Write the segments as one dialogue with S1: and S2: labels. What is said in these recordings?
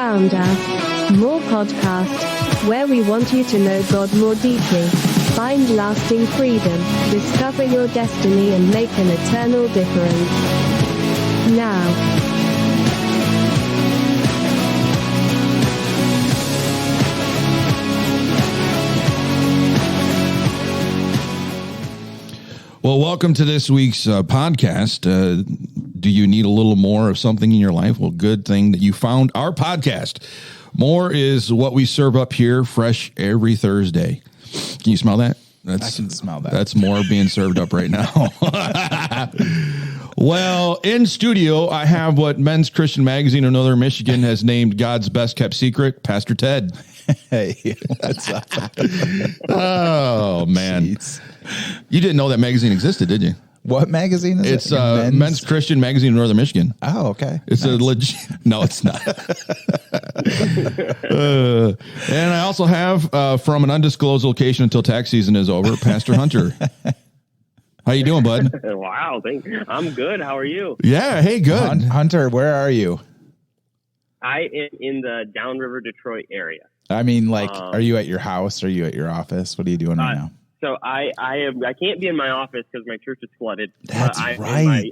S1: found as More Podcast, where we want you to know God more deeply, find lasting freedom, discover your destiny, and make an eternal difference. Now,
S2: well, welcome to this week's podcast. Do you need a little more of something in your life? Well, good thing that you found our podcast. More is what we serve up here fresh every Thursday. Can you smell that?
S3: I can smell that.
S2: That's more being served up right now. Well, in studio, I have what Men's Christian Magazine of Northern Michigan has named God's best kept secret, Pastor Ted.
S3: Hey, what's up?
S2: Oh, man.
S3: Jeez.
S2: You didn't know that magazine existed, did you?
S3: What magazine is it?
S2: It's Men's Christian Magazine of Northern Michigan.
S3: Oh, okay.
S2: It's nice. A legit. No, it's not. And I also have from an undisclosed location until tax season is over, Pastor Hunter. How you doing, bud?
S4: Wow, I'm good. How are you?
S2: Yeah, hey, good.
S3: Hunter, where are you?
S4: I am in the Downriver, Detroit area.
S3: I mean, like, are you at your house? Are you at your office? What are you doing right now?
S4: So I can't be in my office because my church is flooded.
S3: That's right.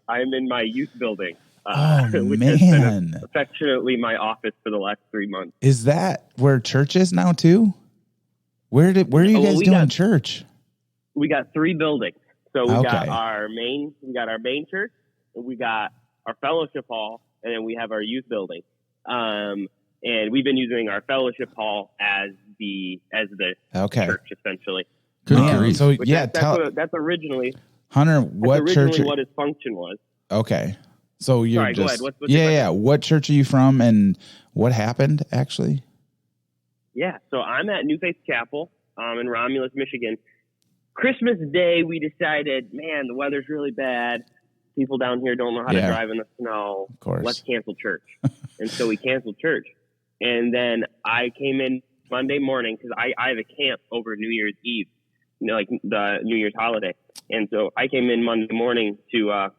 S4: I'm in my youth building.
S3: Which
S4: has
S3: man.
S4: been affectionately my office for the last 3 months.
S3: Is that where church is now too? Where are you guys doing church?
S4: We got 3 buildings. So we
S3: Okay.
S4: got our main church, and we got our fellowship hall, and then we have our youth building. And we've been using our fellowship hall as the
S3: Okay.
S4: church essentially.
S2: Good grief.
S3: So
S4: Which
S3: yeah,
S4: that's originally
S3: Hunter, what church?
S4: what his function was.
S3: Okay. So you're
S4: Sorry, go
S3: just
S4: ahead. What's your question?
S3: What church are you from, and what happened actually?
S4: Yeah, so I'm at New Faith Chapel in Romulus, Michigan. Christmas Day, we decided, man, the weather's really bad. People down here don't know how to drive in the snow.
S3: Of course.
S4: Let's cancel church. And so we canceled church. And then I came in Monday morning because I have a camp over New Year's Eve, like the New Year's holiday. And so I came in Monday morning to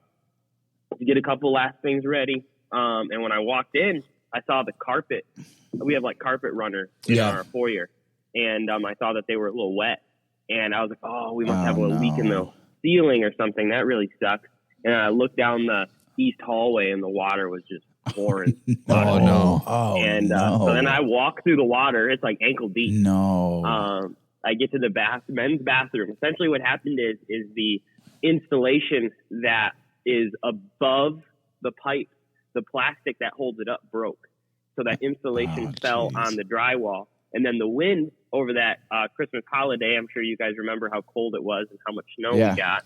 S4: get a couple last things ready. And when I walked in, I saw the carpet. We have like carpet runners in our foyer. And I saw that they were a little wet. And I was like, oh, we must have a leak in the ceiling or something. That really sucks. And I looked down the east hallway and the water was just pouring.
S2: Oh, no.
S3: Oh,
S4: and so then I walk through the water. It's like ankle deep.
S3: No.
S4: I get to the men's bathroom. Essentially what happened is the installation that is above the pipe, the plastic that holds it up broke. So that installation fell on the drywall. And then the wind over that Christmas holiday, I'm sure you guys remember how cold it was and how much snow we got.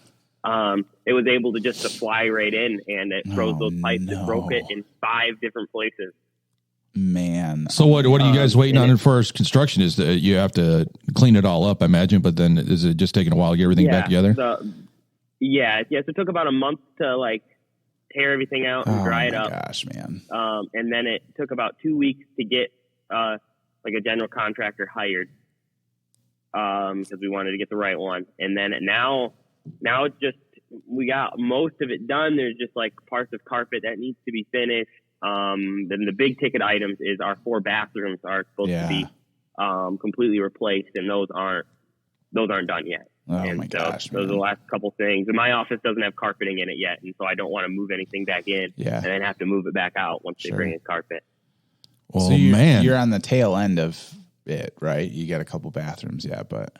S4: It was able to just to fly right in, and it froze those pipes. It broke it in 5 different places.
S3: Man.
S2: So what are you guys waiting on for construction? Is that you have to clean it all up, I imagine, but then is it just taking a while to get everything back together?
S4: So it took about a month to like tear everything out and dry it up.
S3: Gosh, man.
S4: And then it took about 2 weeks to get like a general contractor hired because we wanted to get the right one. And then now it's just, we got most of it done. There's just like parts of carpet that needs to be finished. Then the big ticket items is our 4 bathrooms are supposed to be completely replaced, and those aren't done yet.
S3: Oh
S4: and
S3: my
S4: so
S3: gosh,
S4: those are the last couple things. And my office doesn't have carpeting in it yet, and so I don't want to move anything back in and then have to move it back out once they bring in carpet.
S2: Well,
S3: so you're
S2: man,
S3: on the tail end of it, right? You got a couple bathrooms, but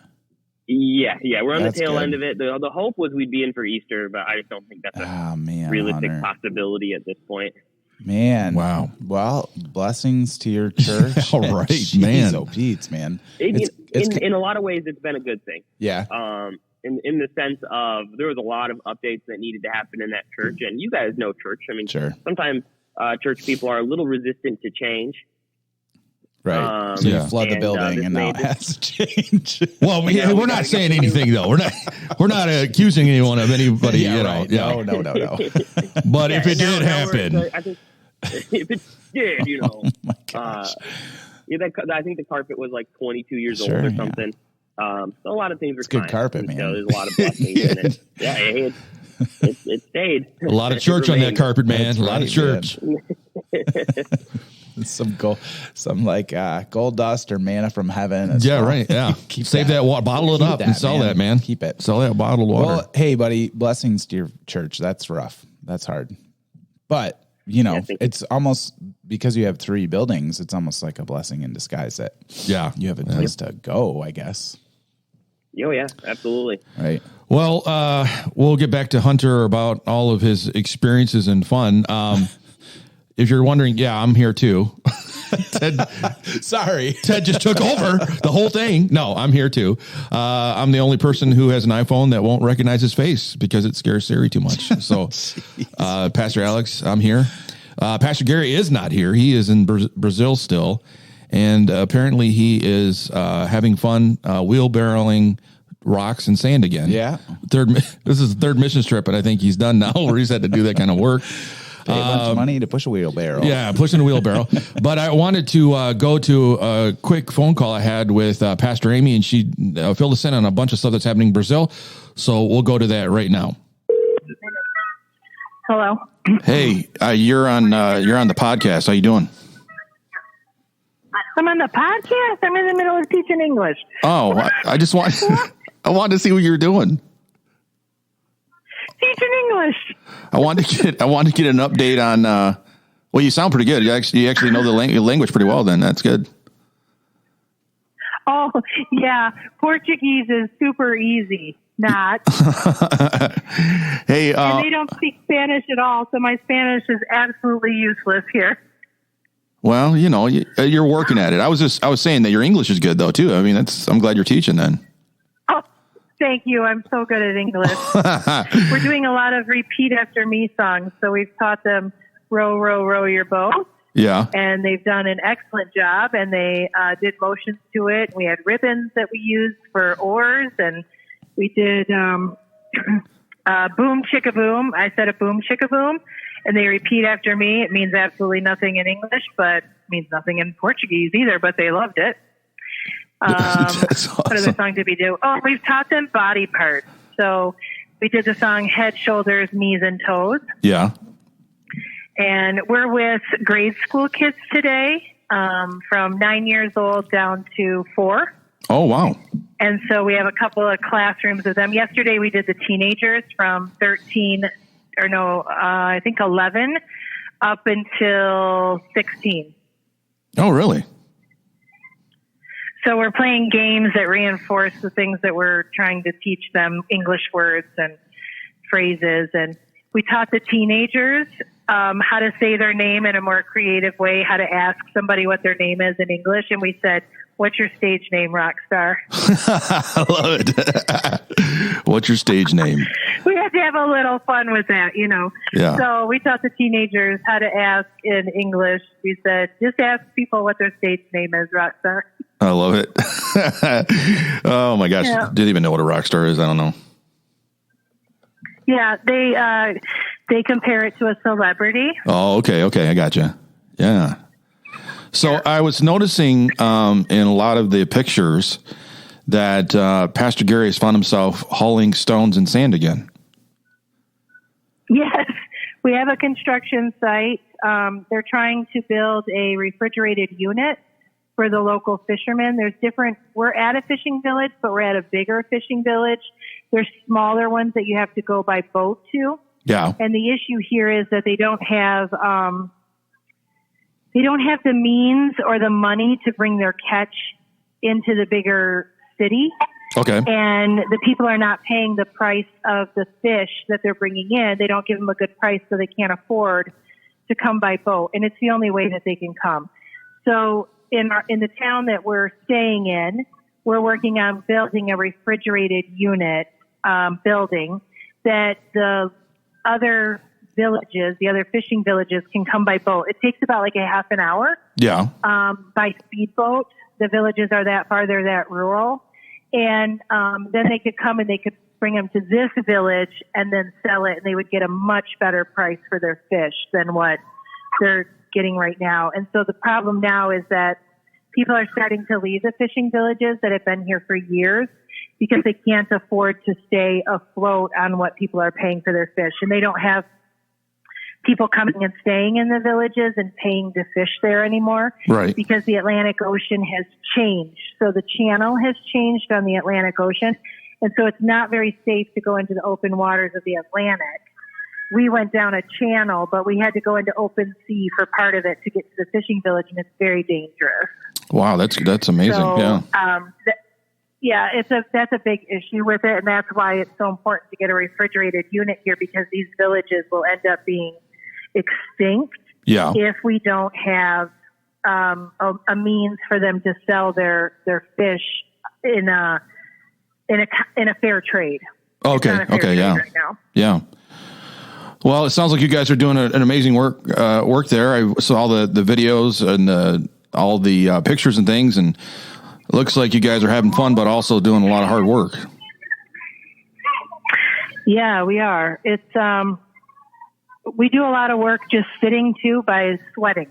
S4: we're on the tail
S3: good.
S4: end of it. The hope was we'd be in for Easter, but I just don't think that's a realistic possibility at this point.
S3: Man,
S2: wow.
S3: Well, blessings to your church.
S2: All right,
S3: Jeez,
S2: man.
S3: Oh, Pete's, man.
S4: In a lot of ways, it's been a good thing.
S3: Yeah.
S4: In the sense of there was a lot of updates that needed to happen in that church, and you guys know church. I mean, sometimes church people are a little resistant to change.
S3: Right. So you flood the building and now it has to change.
S2: Well, we're not saying anything though. We're not accusing anyone of anybody.
S3: Right. No.
S2: But if it did happen,
S4: I think if it did,
S3: Oh my gosh.
S4: I think the carpet was like 22 years old or something. So a lot of things were.
S3: It's good carpet, man.
S4: So there's a lot of blessings in it. Yeah, it stayed.
S2: A lot of church on that carpet, man. A lot of church.
S3: some gold dust or manna from heaven. as
S2: Yeah,
S3: well.
S2: right. Yeah. Save that water, bottle it
S3: Keep
S2: up
S3: that,
S2: and sell
S3: man.
S2: that, man.
S3: Keep it.
S2: Sell that bottled water.
S3: Well, hey, buddy, blessings to your church. That's rough. That's hard. But, it's almost, because you have 3 buildings, it's almost like a blessing in disguise that
S2: yeah.
S3: you have a place to go, I guess.
S4: Oh yeah, absolutely.
S3: Right.
S2: Well, we'll get back to Hunter about all of his experiences and fun. If you're wondering, yeah, I'm here too.
S3: Sorry.
S2: Ted just took over the whole thing. No, I'm here too. I'm the only person who has an iPhone that won't recognize his face because it scares Siri too much. So, Pastor Alex, I'm here. Pastor Gary is not here. He is in Brazil still. And apparently he is having fun wheelbarrowing rocks and sand again.
S3: Yeah.
S2: This is the 3rd missions trip, and I think he's done now where he's had to do that kind of work.
S3: Pay a bunch of money to push a wheelbarrow.
S2: Yeah, pushing a wheelbarrow. But I wanted to go to a quick phone call I had with Pastor Amy, and she filled us in on a bunch of stuff that's happening in Brazil. So we'll go to that right now.
S5: Hello.
S2: Hey, you're on the podcast. How you doing?
S5: I'm on the podcast. I'm in the middle of teaching English.
S2: Oh, I just want I wanted to see what you were doing.
S5: Teaching English.
S2: I wanted to get an update on. Well, you sound pretty good. You actually know the language pretty well. Then that's good.
S5: Oh yeah, Portuguese is super easy. Not.
S2: Hey,
S5: and they don't speak Spanish at all, so my Spanish is absolutely useless here.
S2: Well, you're working at it. I was saying that your English is good though too. I mean, I'm glad you're teaching then.
S5: Oh, thank you. I'm so good at English. We're doing a lot of repeat after me songs, so we've taught them row, row, row your boat.
S2: Yeah.
S5: And they've done an excellent job, and they did motions to it. We had ribbons that we used for oars, and we did boom, chicka boom. I said a boom, chicka boom, and they repeat after me. It means absolutely nothing in English, but means nothing in Portuguese either, but they loved it.
S2: That's awesome.
S5: What other song did we do? Oh, we've taught them body parts. So we did the song Head, Shoulders, Knees, and Toes.
S2: Yeah.
S5: And we're with grade school kids today, from 9 years old down to 4.
S2: Oh, wow.
S5: And so we have a couple of classrooms with them. Yesterday we did the teenagers from 11 up until 16.
S2: Oh, really?
S5: So we're playing games that reinforce the things that we're trying to teach them, English words and phrases. And we taught the teenagers how to say their name in a more creative way, how to ask somebody what their name is in English. And we said, "What's your stage name, Rockstar?"
S2: I love it. What's your stage name?
S5: We had to have a little fun with that,
S2: Yeah.
S5: So we taught the teenagers how to ask in English. We said, just ask people what their stage name is, Rockstar.
S2: I love it. Oh my gosh.
S5: Yeah.
S2: Didn't even know what a rock star is. I don't know.
S5: Yeah, they compare it to a celebrity.
S2: Oh, okay. I gotcha. Yeah. So I was noticing in a lot of the pictures that Pastor Gary has found himself hauling stones and sand again.
S5: Yes, we have a construction site. They're trying to build a refrigerated unit for the local fishermen. We're at a fishing village, but we're at a bigger fishing village. There's smaller ones that you have to go by boat to.
S2: Yeah.
S5: And the issue here is that they don't have the means or the money to bring their catch into the bigger city.
S2: Okay.
S5: And the people are not paying the price of the fish that they're bringing in. They don't give them a good price, so they can't afford to come by boat. And it's the only way that they can come. So in the town that we're staying in, we're working on building a refrigerated unit building that the other villages, the other fishing villages, can come by boat. It takes about like a half an hour.
S2: Yeah.
S5: By speedboat. The villages are that far, they're that rural. And then they could come and they could bring them to this village and then sell it, and they would get a much better price for their fish than what they're getting right now. And so the problem now is that people are starting to leave the fishing villages that have been here for years because they can't afford to stay afloat on what people are paying for their fish. And they don't have people coming and staying in the villages and paying to fish there anymore.
S2: Right.
S5: Because the Atlantic Ocean has changed. So the channel has changed on the Atlantic Ocean. And so it's not very safe to go into the open waters of the Atlantic. We went down a channel, but we had to go into open sea for part of it to get to the fishing village, and it's very dangerous.
S2: Wow, that's amazing.
S5: So,
S2: yeah.
S5: that's a big issue with it, and that's why it's so important to get a refrigerated unit here, because these villages will end up being extinct
S2: Yeah.
S5: if we don't have a means for them to sell their fish in a fair trade. It's
S2: Okay.
S5: not a fair
S2: Okay.
S5: trade
S2: Yeah.
S5: right now.
S2: Yeah. Well, it sounds like you guys are doing an amazing work there. I saw the videos and all the pictures and things, and it looks like you guys are having fun, but also doing a lot of hard work.
S5: Yeah, we are. It's we do a lot of work just sitting too by sweating.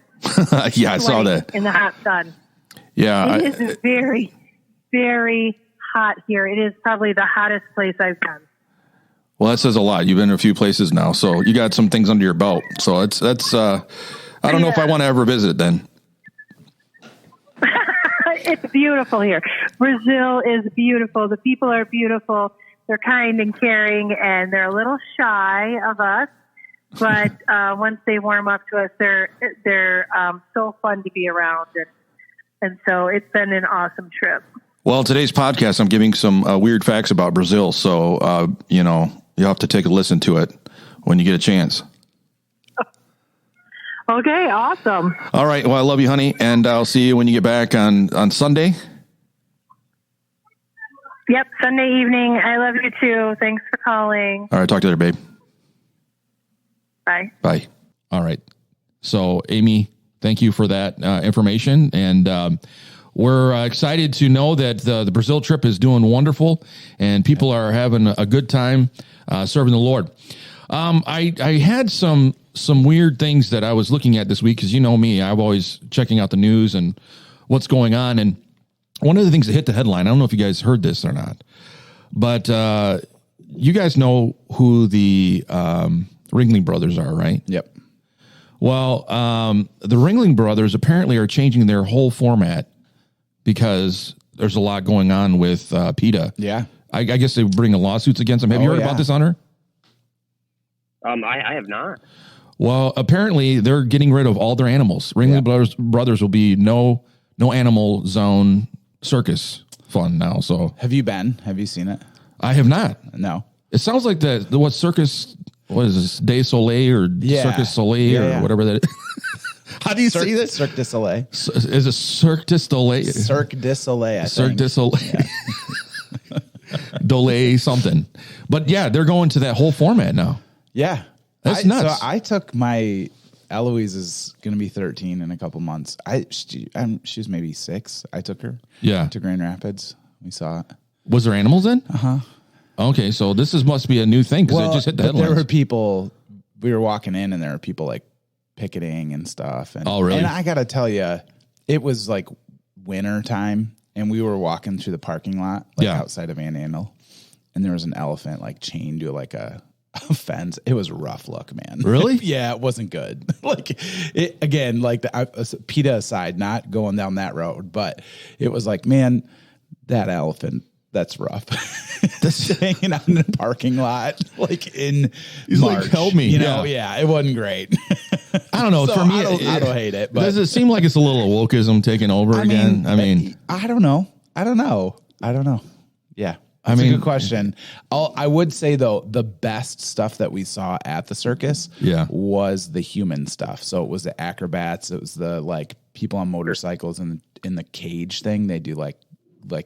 S2: Yeah, I saw that.
S5: In the hot sun.
S2: Yeah.
S5: It is very, very hot here. It is probably the hottest place I've been.
S2: Well, that says a lot. You've been in a few places now, so you got some things under your belt. So that's I don't know if I want to ever visit then.
S5: It's beautiful here. Brazil is beautiful. The people are beautiful. They're kind and caring, and they're a little shy of us. But once they warm up to us, they're so fun to be around, and so it's been an awesome trip.
S2: Well, today's podcast, I'm giving some weird facts about Brazil, so you'll have to take a listen to it when you get a chance.
S5: Okay, awesome.
S2: All right. Well, I love you, honey, and I'll see you when you get back on Sunday.
S5: Yep, Sunday evening. I love you too. Thanks for calling.
S2: All right. Talk to you later, babe.
S5: Bye.
S2: Bye. All right. So, Amy, thank you for that information, and we're excited to know that the Brazil trip is doing wonderful, and people are having a good time serving the Lord. I had some weird things that I was looking at this week, because you know me, I'm always checking out the news and what's going on. And one of the things that hit the headline, I don't know if you guys heard this or not, but you guys know who the Ringling Brothers are, right?
S3: Yep.
S2: Well, the Ringling Brothers apparently are changing their whole format because there's a lot going on with PETA.
S3: Yeah.
S2: I guess they bring lawsuits against them. Have you heard about this, Hunter?
S4: I have not.
S2: Well, apparently they're getting rid of all their animals. Ringling Brothers will be no animal zone circus fun now. So
S3: Have you been? Have you seen it?
S2: I have not.
S3: No.
S2: It sounds like the what circus? What is this? Day Soleil or Circus Soleil or whatever that is. How do you say that?
S3: Cirque du Soleil.
S2: Is it Cirque du Soleil?
S3: Cirque du Soleil. I
S2: Cirque
S3: think.
S2: du Soleil. Dole something. But yeah, they're going to that whole format now.
S3: Yeah.
S2: That's nuts.
S3: So I took my Eloise is going to be 13 in a couple months. She was maybe 6. I took her.
S2: Yeah.
S3: To Grand Rapids. We saw it.
S2: Was there animals in? Uh-huh. Okay, so this must be a new thing because it just hit the headlines.
S3: There were people, we were walking in and there were people like picketing and stuff. And,
S2: oh, really?
S3: And I got to tell you, it was like winter time and we were walking through the parking lot outside of Van Andel, and there was an elephant like chained to like a fence. It was a rough look, man.
S2: Really?
S3: Yeah, it wasn't good. Again, PETA aside, not going down that road, but it was like, man, that elephant, that's rough. That's hanging out in a parking lot, like in
S2: He's
S3: March,
S2: like, help me.
S3: Yeah, it wasn't great.
S2: I don't know.
S3: So
S2: for me,
S3: I don't hate it. But
S2: does it seem like it's a little wokeism taking over again? I mean,
S3: I don't know. Yeah. That's a good question. I would say though, the best stuff that we saw at the circus was the human stuff. So it was the acrobats. It was the like people on motorcycles and in the cage thing. They do like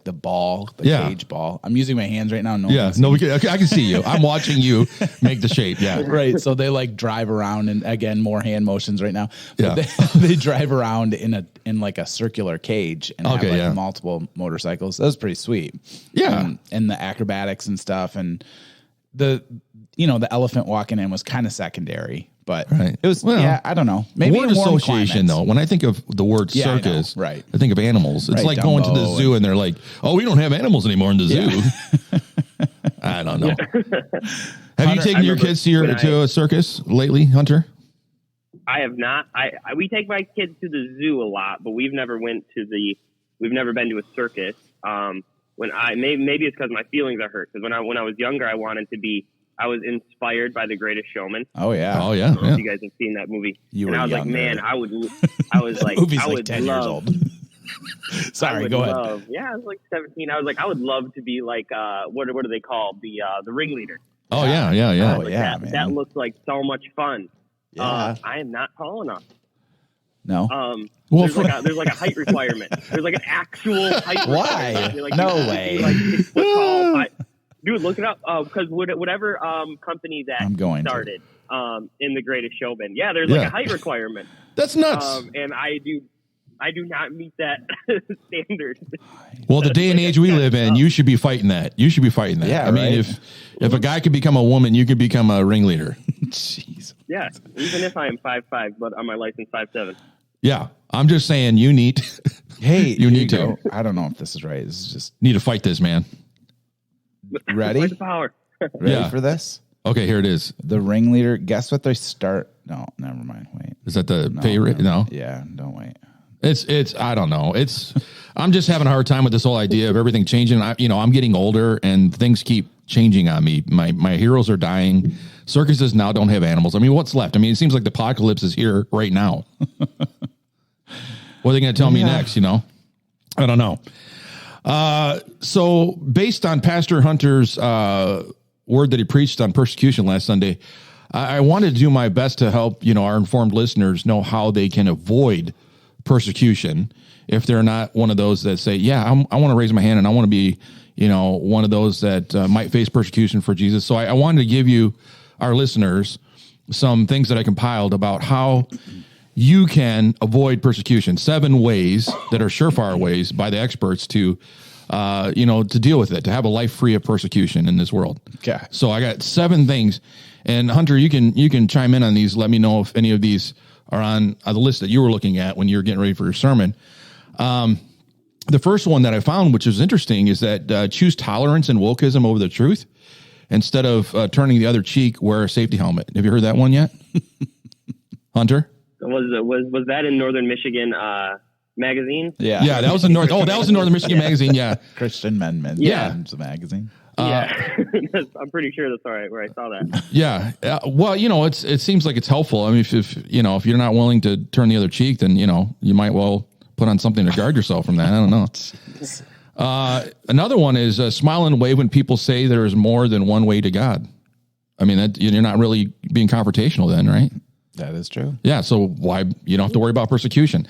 S3: the ball, cage ball. I'm using my hands right now. I
S2: can see you. I'm watching you make the shape. Yeah.
S3: Right. So they like drive around, and again, more hand motions right now. But they drive around in like a circular cage and have multiple motorcycles. That was pretty sweet.
S2: Yeah.
S3: And the acrobatics and stuff, and the elephant walking in was kind of secondary, but it was, I don't know. Maybe
S2: word association though. When I think of the word circus, I think of animals. It's like going to the zoo and they're like, oh, we don't have animals anymore in the zoo. I don't know. Have you taken your kids to a circus lately, Hunter?
S4: I have not. We take my kids to the zoo a lot, but we've never been to a circus. Maybe it's because my feelings are hurt. Because when I was younger, I was inspired by The Greatest Showman.
S3: Oh yeah.
S2: Oh yeah.
S4: I don't know if you guys have seen that movie.
S3: You
S4: and
S3: were
S4: I was
S3: younger.
S4: like, man, I would
S3: Movie's
S4: I
S3: like
S4: would
S3: 10 years old. Sorry, go ahead.
S4: Yeah, I was like 17. I was like, I would love to be like, what are they called? The ringleader.
S2: Oh yeah.
S3: Oh,
S4: Like
S3: yeah,
S4: that
S3: man.
S4: looks like so much fun.
S3: Yeah.
S4: I am not tall enough.
S3: No.
S2: Well,
S4: There's like a height requirement. There's like an actual height
S3: Why?
S4: requirement. You're like,
S3: No
S4: you have to
S3: way.
S4: be like 6 foot tall. Dude, look it up. Because whatever company that
S3: I'm going to.
S4: started in The Greatest Showman, there's like a height requirement.
S2: That's nuts.
S4: And I do not meet that standard.
S2: Well, the day and age we live in, you should be fighting that.
S3: Yeah,
S2: I mean,
S3: right.
S2: if a guy could become a woman, you could become a ringleader.
S3: Jeez.
S4: Yeah, even if I am 5'5", but on my license 5'7".
S2: Yeah, I'm just saying you need
S3: Hey,
S2: You need to.
S3: go. I don't know if this is right. This is just
S2: need to fight this, man.
S3: ready.
S4: Where's the power?
S3: Ready
S2: Yeah.
S3: for this?
S2: Okay, here it is.
S3: The ringleader. Guess what they start? No, never mind. Wait.
S2: Is that the pay rate? No,
S3: Yeah, don't wait.
S2: it's. I don't know. I'm just having a hard time with this whole idea of everything changing. I'm getting older and things keep changing on me. My heroes are dying. Circuses now don't have animals. I mean, what's left? I mean, it seems like the apocalypse is here right now. What are they going to tell me next? I don't know. So based on Pastor Hunter's word that he preached on persecution last Sunday, I wanted to do my best to help, our informed listeners know how they can avoid persecution if they're not one of those that say, I want to raise my hand and I want to be, one of those that might face persecution for Jesus. So I wanted to give you, our listeners, some things that I compiled about how you can avoid persecution. 7 ways that are surefire ways by the experts to deal with it, to have a life free of persecution in this world.
S3: Okay.
S2: So I got 7 things, and Hunter, you can chime in on these. Let me know if any of these are on the list that you were looking at when you were getting ready for your sermon. The first one that I found, which is interesting, is that choose tolerance and wokeism over the truth. Instead of turning the other cheek, wear a safety helmet. Have you heard that one yet, Hunter?
S4: Was that in Northern Michigan magazine?
S3: Yeah.
S2: That was in Northern Michigan magazine. Yeah,
S3: Christian Men
S2: Yeah.
S3: magazine.
S4: Yeah, I'm pretty sure that's all right where I saw that.
S2: yeah. Well, it seems like it's helpful. I mean, if you're not willing to turn the other cheek, then you might well put on something to guard yourself from that. I don't know. Another one is smile and wave when people say there is more than one way to God. I mean, that you're not really being confrontational then, right?
S3: That is true.
S2: Yeah. So why you don't have to worry about persecution?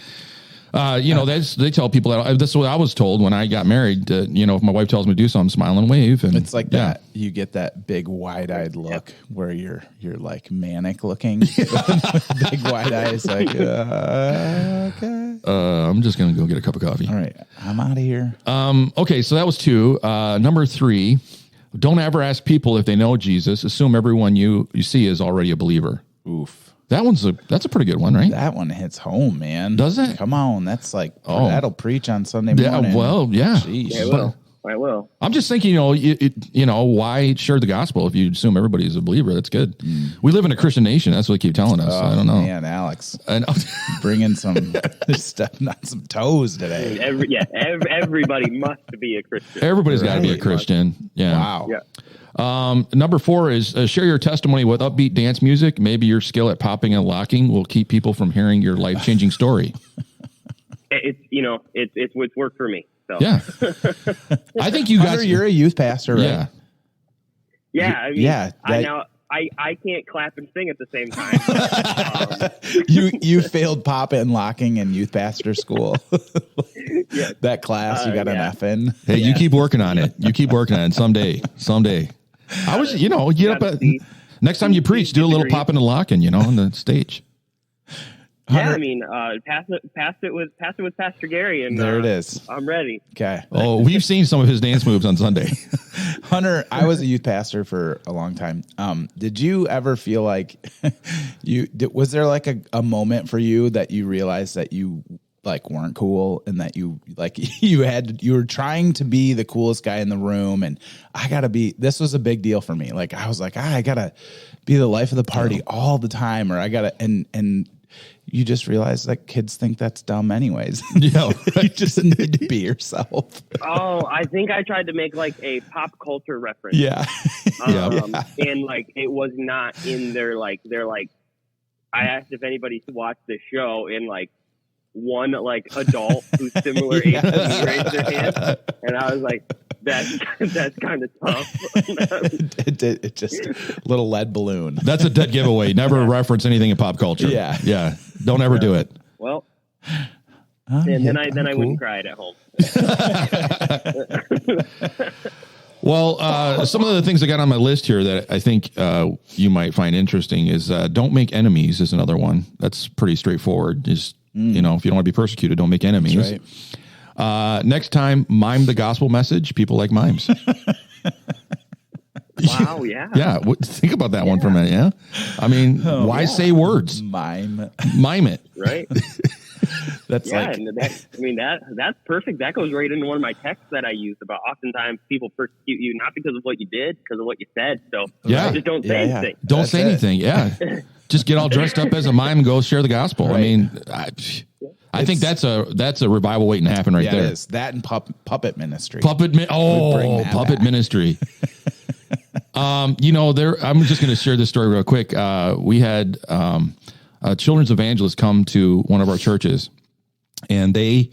S2: They tell people that this is what I was told when I got married. If my wife tells me to do something, smile and wave. And
S3: It's like that. You get that big wide-eyed look where you're like manic looking. Big wide eyes, like okay.
S2: I'm just gonna go get a cup of coffee.
S3: All right, I'm out of here.
S2: Okay, so that was 2. Number 3, don't ever ask people if they know Jesus. Assume everyone you see is already a believer.
S3: Oof.
S2: That's a pretty good one, right?
S3: That one hits home, man.
S2: Does it?
S3: Come on, that's like that'll preach on Sunday morning. Jeez.
S4: Yeah, I will.
S2: I'm just thinking, why share the gospel if you assume everybody is a believer? That's good. We live in a Christian nation. That's what they keep telling us. I don't know.
S3: Man, Alex,
S2: I know.
S3: bringing some stepping on some toes today.
S4: Everybody must be a Christian.
S2: Everybody's got to be a Christian. Yeah.
S3: Wow.
S4: Yeah.
S2: Number 4 is share your testimony with upbeat dance music. Maybe your skill at popping and locking will keep people from hearing your life-changing story.
S4: It's what's worked for me. So.
S2: Yeah. I think you guys.
S3: Hunter, you're a youth pastor, right?
S2: Yeah.
S4: Yeah. I mean, I can't clap and sing at the same time.
S3: You failed pop and locking in youth pastor school.
S4: Yeah.
S3: That class you got an F in.
S2: Hey, you keep working on it. You keep working on it. Someday. I was, get up at next time you preach, do a little popping and locking, on the stage.
S4: Yeah, I mean, pass it with Pastor Gary, and
S3: there it is.
S4: I'm ready.
S3: Okay.
S2: Oh, we've seen some of his dance moves on Sunday.
S3: Hunter, I was a youth pastor for a long time. Did you ever feel like was there like a moment for you that you realized that you like weren't cool and that you were trying to be the coolest guy in the room, and this was a big deal for me. Like I was like, I gotta be the life of the party all the time, or I gotta and you just realize that kids think that's dumb anyways.
S2: Yeah.
S3: You just need to be yourself.
S4: Oh, I think I tried to make like a pop culture reference.
S3: Yeah.
S4: And like it was not in their like I asked if anybody watched the show, and like one like adult who's similar age to me raised their hand, and I was like, that's kind of tough.
S3: it just little lead balloon.
S2: That's a dead giveaway. Never reference anything in pop culture.
S3: Yeah.
S2: Don't ever do it.
S4: Well, then I wouldn't cry it at home.
S2: Well, some of the things I got on my list here that I think you might find interesting is don't make enemies is another one. That's pretty straightforward. Just, if you don't want to be persecuted, don't make enemies.
S3: That's right.
S2: Next time, mime the gospel message. People like mimes.
S4: Wow, yeah.
S2: Yeah. Think about that one for a minute. Yeah. I mean, why say words?
S3: Mime
S2: it.
S4: Right.
S3: That's
S4: yeah, that's perfect. That goes right into one of my texts that I use about oftentimes people persecute you not because of what you did, because of what you said. So just don't say anything.
S2: Don't say anything. Yeah. Just get all dressed up as a mime and go share the gospel. Right. I mean, I think that's a revival waiting to happen there.
S3: It is. That and puppet ministry.
S2: Puppet ministry. I'm just going to share this story real quick. We had a children's evangelist come to one of our churches, and they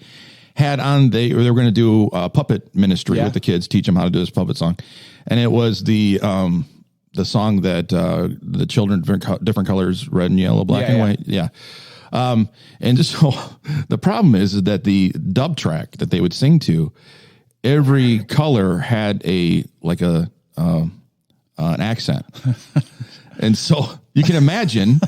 S2: were going to do puppet ministry with the kids, teach them how to do this puppet song. And it was the song that the children, different colors, red and yellow, black and white. Yeah. And just so the problem is that the dub track that they would sing to, every color had an accent. And so you can imagine,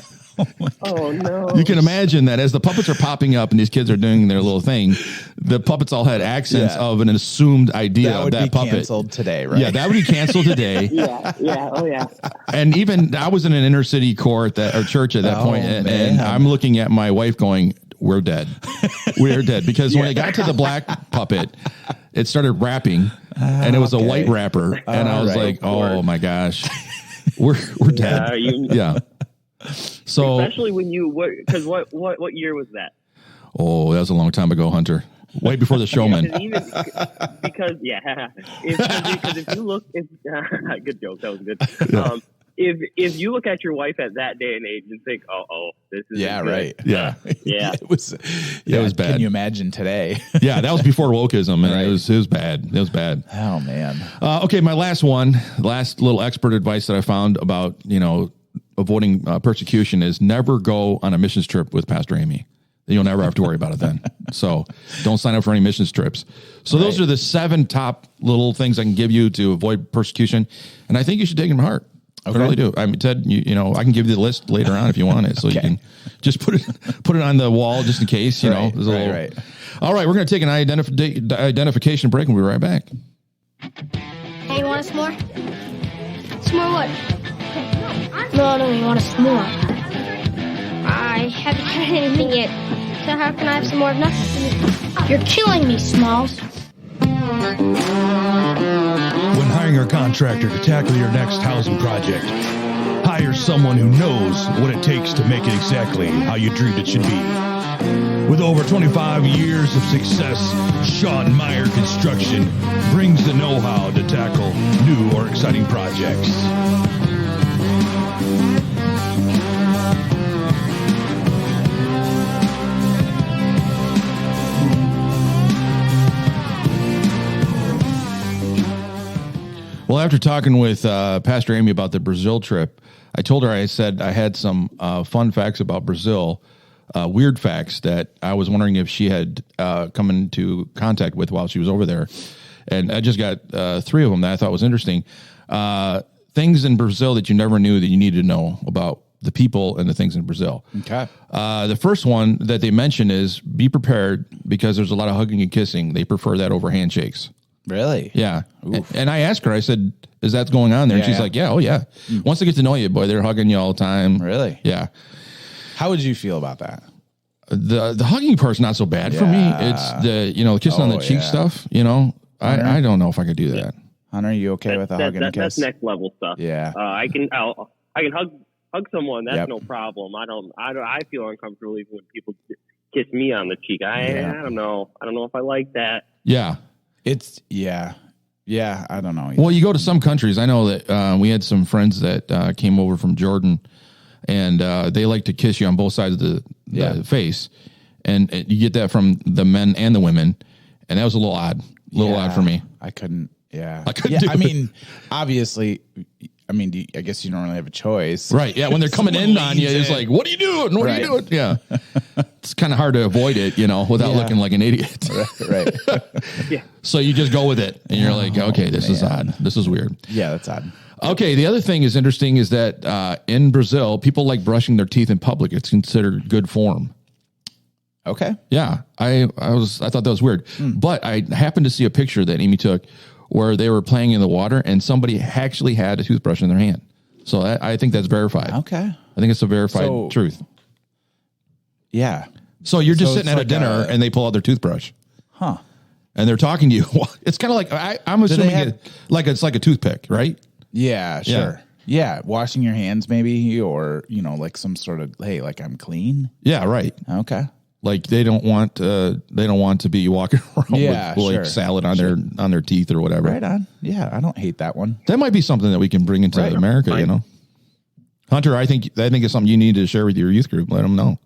S4: Oh no!
S2: You can imagine that as the puppets are popping up and these kids are doing their little thing, the puppets all had accents of an assumed idea of that puppet.
S3: Canceled today, right?
S2: Yeah, that would be canceled today.
S4: Oh yeah.
S2: And even I was in an inner city core or church at that point, and I'm looking at my wife going, "We're dead. We're dead." Because when it got to the black puppet, it started rapping, and it was a white rapper, and I was like, "Oh my gosh, we're dead." Yeah. So
S4: especially when because what year was that?
S2: Oh, that was a long time ago, Hunter. Way before the Showman.
S4: Because if you look, good joke, that was good. Yeah. If you look at your wife at that day and age and think, this is
S2: right, yeah.
S3: It was bad. Can you imagine today?
S2: Yeah, that was before wokeism, and it was bad. It was bad.
S3: Oh man.
S2: Okay, my last little expert advice that I found about avoiding persecution is never go on a missions trip with Pastor Amy. You'll never have to worry about it then. So don't sign up for any missions trips. So those are the 7 top little things I can give you to avoid persecution. And I think you should take them to heart. Okay. I really do. I mean, Ted, I can give you the list later on if you want it. So you can just put it on the wall just in case, Right. All right. We're going to take an identification break and we'll be right back.
S6: Hey, you want a s'more? S'more what? No, you want a s'more. I haven't had anything yet, so how can I have some more of nothing? You're killing me, Smalls.
S7: When hiring a contractor to tackle your next housing project, hire someone who knows what it takes to make it exactly how you dreamed it should be. With over 25 years of success, Sean Meyer Construction brings the know-how to tackle new or exciting projects.
S2: Well, after talking with Pastor Amy about the Brazil trip, I told her, I said I had some fun facts about Brazil, weird facts that I was wondering if she had come into contact with while she was over there. And I just got 3 of them that I thought was interesting. Things in Brazil that you never knew that you needed to know about the people and the things in Brazil.
S3: Okay.
S2: The first one that they mention is be prepared because there's a lot of hugging and kissing. They prefer that over handshakes.
S3: Really?
S2: Yeah. And I asked her, I said, is that going on there? And she's like, yeah, oh yeah. Once they get to know you, boy, they're hugging you all the time.
S3: Really?
S2: Yeah.
S3: How would you feel about that?
S2: The hugging part's not so bad for me. It's the kissing on the cheek stuff, I don't know if I could do that.
S3: Hunter, are you okay with a hug and a kiss?
S4: That's next level stuff.
S3: Yeah.
S4: I can hug hug someone, that's no problem. I feel uncomfortable even when people kiss me on the cheek. I don't know. I don't know if I like that.
S2: Yeah.
S3: Yeah, I don't know either.
S2: Well, you go to some countries. I know that we had some friends that came over from Jordan, and they like to kiss you on both sides of the face, and you get that from the men and the women, and that was a little odd for me.
S3: I couldn't. Yeah,
S2: I couldn't. Do
S3: I mean, obviously, I guess you don't really have a choice,
S2: right? Yeah, when they're coming in on you, it's like, "What are you doing? What are you doing?" Yeah, it's kind of hard to avoid it, without looking like an idiot.
S3: Right.
S4: Yeah.
S2: So you just go with it, and you're like, "Okay, this is odd. This is weird."
S3: Yeah, that's odd.
S2: Okay, the other thing is interesting is that in Brazil, people like brushing their teeth in public. It's considered good form.
S3: Okay.
S2: Yeah, I thought that was weird, but I happened to see a picture that Amy took where they were playing in the water and somebody actually had a toothbrush in their hand. So I think that's verified.
S3: Okay.
S2: I think it's a verified truth.
S3: Yeah.
S2: So you're just sitting at a dinner and they pull out their toothbrush.
S3: Huh.
S2: And they're talking to you. It's kind of like, I'm assuming it's like a toothpick, right?
S3: Yeah, sure. Yeah. Washing your hands maybe, or, like some sort of, hey, like I'm clean.
S2: Yeah, right.
S3: Okay.
S2: Like they don't want to be walking around with like salad on their teeth or whatever.
S3: Right on. Yeah, I don't hate that one.
S2: That might be something that we can bring into America, Hunter, I think it's something you need to share with your youth group. Let them know.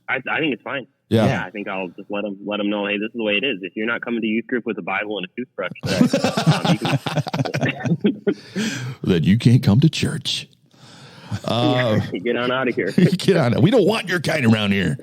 S4: I think it's fine.
S2: Yeah.
S4: I think I'll just let them know, hey, this is the way it is. If you're not coming to youth group with a Bible and a toothbrush,
S2: then you can't come to church.
S4: Get on out of here.
S2: Get on. We don't want your kind around here.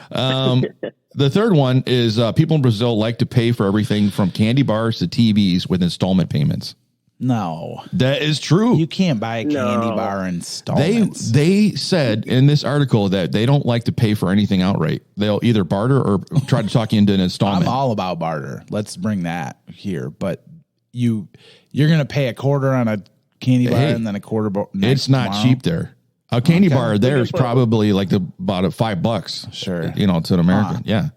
S2: The third one is people in Brazil like to pay for everything from candy bars to TVs with installment payments.
S3: No,
S2: that is true.
S3: You can't buy a candy bar installments.
S2: They said in this article that they don't like to pay for anything outright. They'll either barter or try to talk you into an installment.
S3: I'm all about barter. Let's bring that here. But you're going to pay a quarter on a candy bar and then a quarter.
S2: It's not cheap there. A candy bar there is probably like about $5.
S3: Sure.
S2: To an American. Yeah.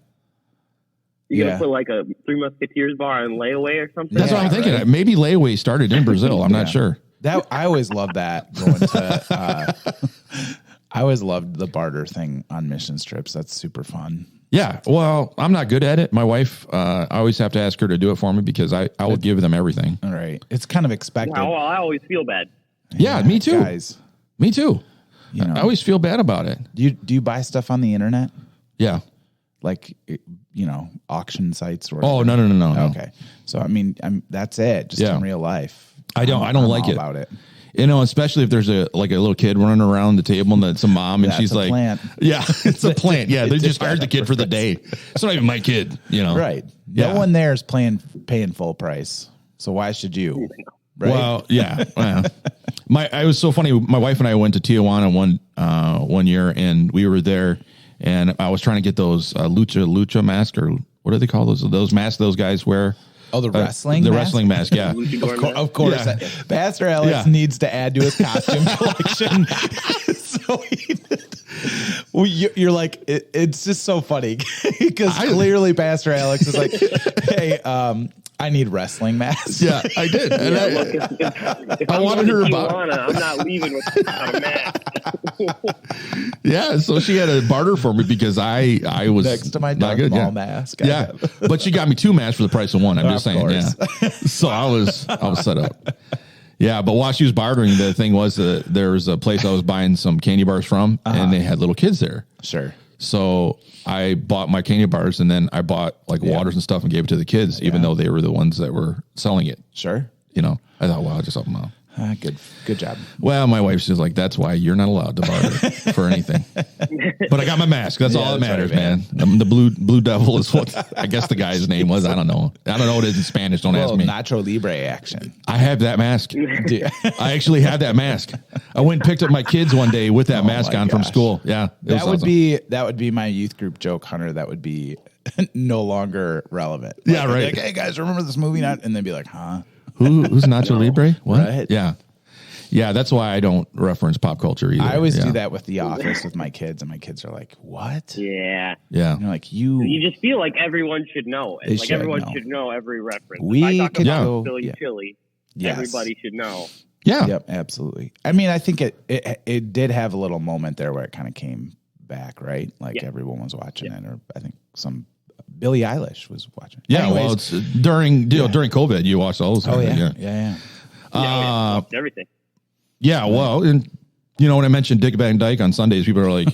S4: You're going to put like a Three Musketeers bar on layaway or something?
S2: That's what I'm thinking. Right? Maybe layaway started in Brazil. I'm not sure.
S3: That I always loved that going to. I always loved the barter thing on mission trips. That's super fun.
S2: Yeah. Well, I'm not good at it. My wife, I always have to ask her to do it for me because I will give them everything.
S3: All right. It's kind of expected.
S4: Well, I always feel bad.
S2: Yeah, me too.
S3: Guys.
S2: Me too. I always feel bad about it.
S3: Do you buy stuff on the internet?
S2: Yeah.
S3: Like, auction sites or
S2: whatever? Oh, no.
S3: Okay. So, that's it. Just in real life.
S2: I don't like it.
S3: About it.
S2: Especially if there's a little kid running around the table and it's a mom and she's like,
S3: plant.
S2: Yeah, it's a plant. Yeah. They just hired the kid for the day. It's not even my kid,
S3: Right.
S2: Yeah.
S3: No one there is paying full price. So why should you? Right?
S2: Well, yeah. It was so funny. My wife and I went to Tijuana one year and we were there and I was trying to get those lucha mask, or what do they call those masks those guys wear?
S3: Oh, the wrestling
S2: mask?
S3: wrestling mask,
S2: yeah.
S3: Of course. Yeah. Pastor Alex needs to add to his costume collection. So you're like, it's just so funny because clearly Pastor Alex is like, hey, I need wrestling masks.
S2: Yeah, I did. And I wanted her about.
S4: I'm not leaving without a mask.
S2: Yeah, so she had a barter for me because I was
S3: next to my Darth Maul mask.
S2: Yeah, but she got me 2 masks for the price of 1. I'm just saying. Course. Yeah. So I was set up. Yeah, but while she was bartering, the thing was there was a place I was buying some candy bars from, and they had little kids there.
S3: Sure.
S2: So I bought my candy bars and then I bought waters and stuff and gave it to the kids, even though they were the ones that were selling it.
S3: Sure.
S2: I thought, wow, just help them out.
S3: Good job.
S2: Well, my wife's just like, that's why you're not allowed to barter for anything. But I got my mask. That's all that matters, right, man. The blue devil is what I guess the guy's name was. I don't know. I don't know what it is in Spanish. Don't ask me.
S3: Nacho Libre action.
S2: I have that mask. I actually have that mask. I went and picked up my kids one day with that mask on from school. Yeah.
S3: That would be my youth group joke, Hunter. That would be no longer relevant.
S2: Yeah, right.
S3: Like, hey guys, remember this movie? And they'd be like, huh?
S2: Who's Nacho Libre? What?
S3: Right.
S2: Yeah. Yeah, that's why I don't reference pop culture either.
S3: I always do that with The Office with my kids, and my kids are like, what?
S4: Yeah.
S2: Yeah.
S3: And you're like,
S4: you just feel like everyone should know. Everyone should know every reference.
S3: We
S4: if I talk
S3: could
S4: about
S3: go,
S4: Philly chili. Everybody should know.
S2: Yeah.
S3: Yep, absolutely. I mean, I think it did have a little moment there where it kind of came back, right? Like everyone was watching it, or I think some Billie Eilish was watching.
S2: Yeah,
S3: Anyways,
S2: well, it's during COVID, you watched all those.
S3: oh
S2: things,
S3: yeah.
S4: Everything.
S2: Yeah, well, and when I mentioned Dick Van Dyke on Sundays, people are like,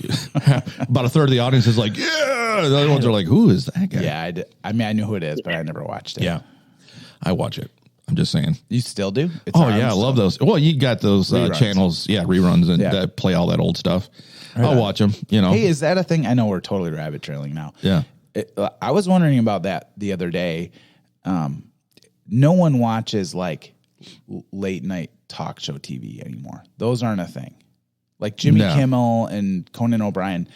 S2: about a third of the audience is like, yeah. The other ones are like, who is that guy?
S3: Yeah, I mean, I knew who it is, but I never watched it.
S2: Yeah, I watch it. I'm just saying.
S3: You still do? It's
S2: Oh
S3: on
S2: yeah, I
S3: still.
S2: love those. Well, you got those channels, reruns, and that play all that old stuff. I'll watch them.
S3: Hey, is that a thing? I know we're totally rabbit trailing now.
S2: Yeah.
S3: I was wondering about that the other day. No one watches like late night talk show TV anymore. Those aren't a thing. Like Jimmy Kimmel and Conan O'Brien,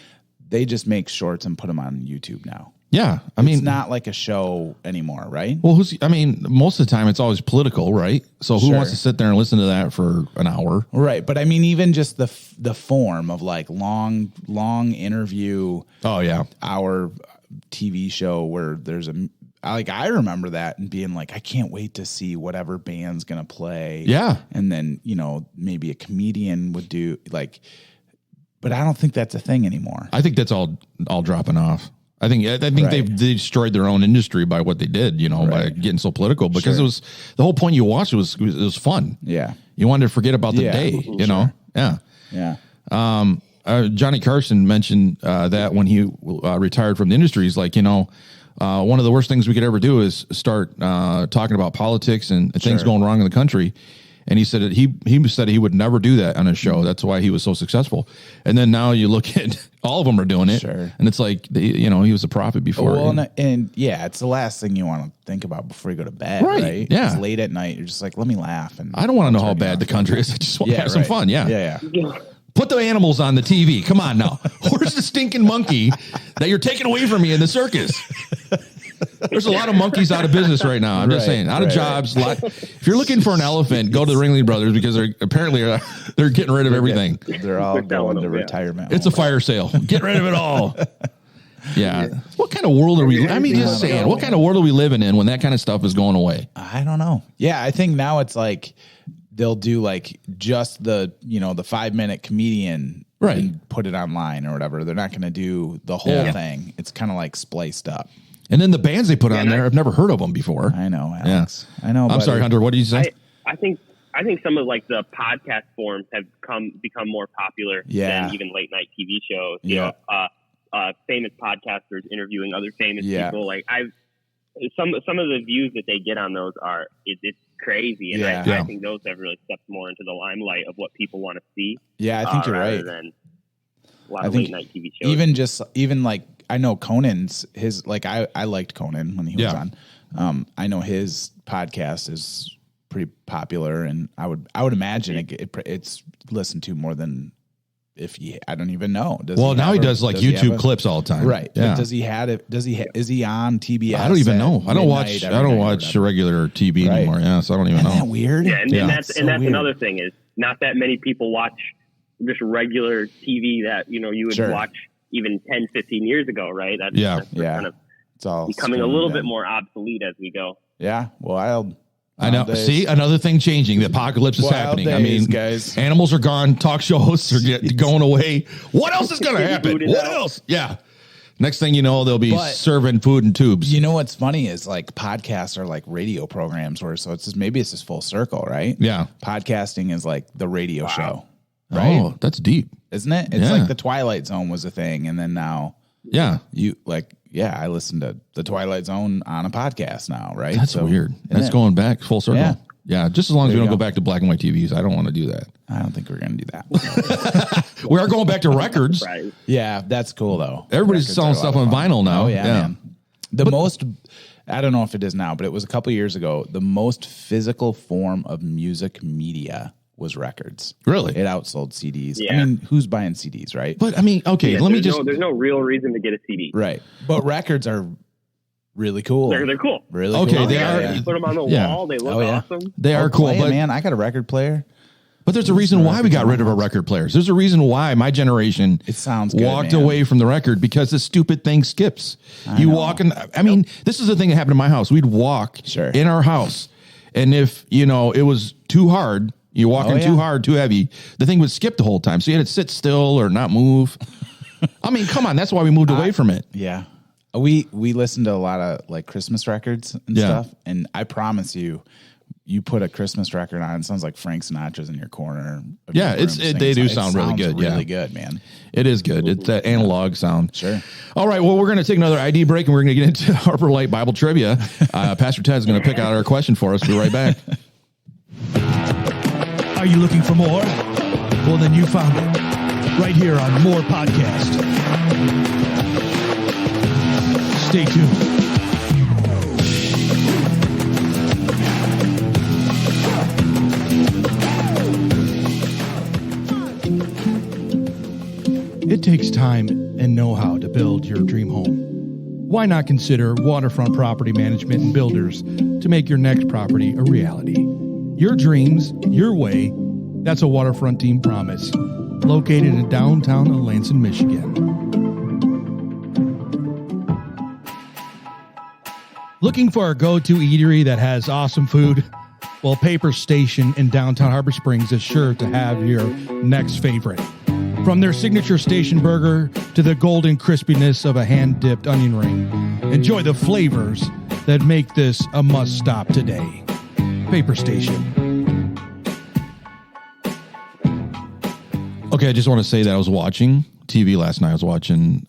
S3: they just make shorts and put them on YouTube now.
S2: Yeah, I mean,
S3: it's not like a show anymore, right?
S2: Well, most of the time it's always political, right? So who wants to sit there and listen to that for an hour?
S3: Right, but I mean, even just the form of like long interview.
S2: Oh yeah,
S3: hour TV show where there's I remember that and being like, I can't wait to see whatever band's gonna play.
S2: Yeah, and
S3: then maybe a comedian would do like, but I don't think that's a thing anymore.
S2: I think that's all dropping off. I think they destroyed their own industry by what they did, by getting so political, because it was the whole point you watched was fun.
S3: Yeah.
S2: You wanted to forget about the day, you know? Yeah.
S3: Yeah.
S2: Johnny Carson mentioned that when he retired from the industry, he's like, one of the worst things we could ever do is start talking about politics and things going wrong in the country. And he said he said he would never do that on his show. That's why he was so successful. And then now you look at all of them are doing it, and it's like he was a prophet before.
S3: Well, and it's the last thing you want to think about before you go to bed, right?
S2: Yeah,
S3: it's late at night. You're just like, let me laugh. And
S2: I don't want to know how bad the country is. I just want to have some fun.
S3: Yeah.
S2: Put the animals on the TV. Come on now. Where's the stinking monkey that you're taking away from me in the circus? There's a lot of monkeys out of business right now. I'm just saying, out of jobs. If you're looking for an elephant, go to the Ringling Brothers, because they're getting rid of everything.
S3: They're all going to retirement.
S2: It's a fire sale. Get rid of it all. Yeah. What kind of world are we? I mean, just saying, what kind of world are we living in when that kind of stuff is going away?
S3: I don't know. Yeah, I think now it's like they'll do like just the 5-minute comedian,
S2: right,
S3: and put it online or whatever. They're not going to do the whole thing. It's kind of like spliced up.
S2: And then the bands they put on there, I've never heard of them before.
S3: I know, Alex. Yeah. I know.
S2: I'm sorry, Hunter. What did you say?
S4: I think some of like the podcast forms have become more popular than even late night TV shows. You know, famous podcasters interviewing other famous people. Like some of the views that they get on those it's crazy, and I think those have really stepped more into the limelight of what people want to see.
S3: Yeah, I think you're right.
S4: Than a lot of late night TV shows.
S3: Even like, I know Conan's I liked Conan when he was on. I know his podcast is pretty popular, and I would imagine it's listened to more than I don't even know.
S2: Now he does YouTube clips all the time,
S3: right? Yeah. But is he on TBS?
S2: I don't even know. I don't watch regular TV anymore. Yeah, so I don't even know.
S3: Isn't that weird?
S4: Yeah, and that's another thing is not that many people watch just regular TV that you would watch even 10, 15 years ago, right? That's kind of
S3: it's all
S4: becoming a little bit more obsolete as we go.
S3: Yeah, wild.
S2: I know. See, another thing changing. The apocalypse is happening.
S3: Days,
S2: I mean,
S3: guys,
S2: animals are gone. Talk show hosts are going away. What else is going to happen? What else? Yeah. Next thing you know, they'll be serving food in tubes.
S3: You know what's funny is like podcasts are like radio programs, so it's just full circle, right?
S2: Yeah.
S3: Podcasting is like the radio show. Right?
S2: Oh, that's deep.
S3: Isn't it? It's like the Twilight Zone was a thing, and then now I listen to the Twilight Zone on a podcast now, right?
S2: That's weird. That's going back full circle. Yeah, just as long as we don't go back to black and white TVs. I don't want to do that.
S3: I don't think we're going to do that.
S2: We are going back to records.
S4: Right.
S3: Yeah, that's cool though.
S2: Everybody's selling stuff on vinyl now.
S3: Oh yeah, man. I don't know if it is now, but it was a couple years ago. The most physical form of music media was records.
S2: Really?
S3: It outsold CDs.
S4: Yeah.
S3: I mean, who's buying CDs, right?
S2: But I mean, okay,
S4: there's no real reason to get a CD.
S3: Right. But records are really cool.
S4: They're cool.
S3: Really
S2: cool.
S3: Okay,
S2: they are.
S4: You put them on the wall. They look awesome.
S2: They are cool. But
S3: man, I got a record player.
S2: But there's a reason why we got rid of our record players. There's a reason why my generation walked away from the record, because the stupid thing skips. You walk in. I mean, this is the thing that happened in my house. We'd walk in our house, and if it was too hard, You walk in too hard, too heavy, the thing would skip the whole time. So you had to sit still or not move. I mean, come on. That's why we moved away from it.
S3: Yeah. We listened to a lot of like Christmas records and stuff. And I promise you put a Christmas record on, it sounds like Frank Sinatra's in your corner.
S2: Yeah, they do sound really good.
S3: Really good, man.
S2: It is good. It's that analog sound.
S3: Sure.
S2: All right. Well, we're going to take another ID break and we're going to get into Harbor Light Bible trivia. Pastor Ted's going to pick out our question for us. We'll be right back.
S7: Are you looking for more? Well, then you found it right here on More Podcast. Stay tuned. It takes time and know-how to build your dream home. Why not consider Waterfront Property Management and Builders to make your next property a reality? Your dreams, your way. That's a Waterfront Team promise. Located in downtown Lansing, Michigan. Looking for a go-to eatery that has awesome food? Well, Paper Station in downtown Harbor Springs is sure to have your next favorite. From their signature station burger to the golden crispiness of a hand-dipped onion ring, enjoy the flavors that make this a must-stop today. Paper Station.
S2: Okay, I just want to say that I was watching TV last night. I was watching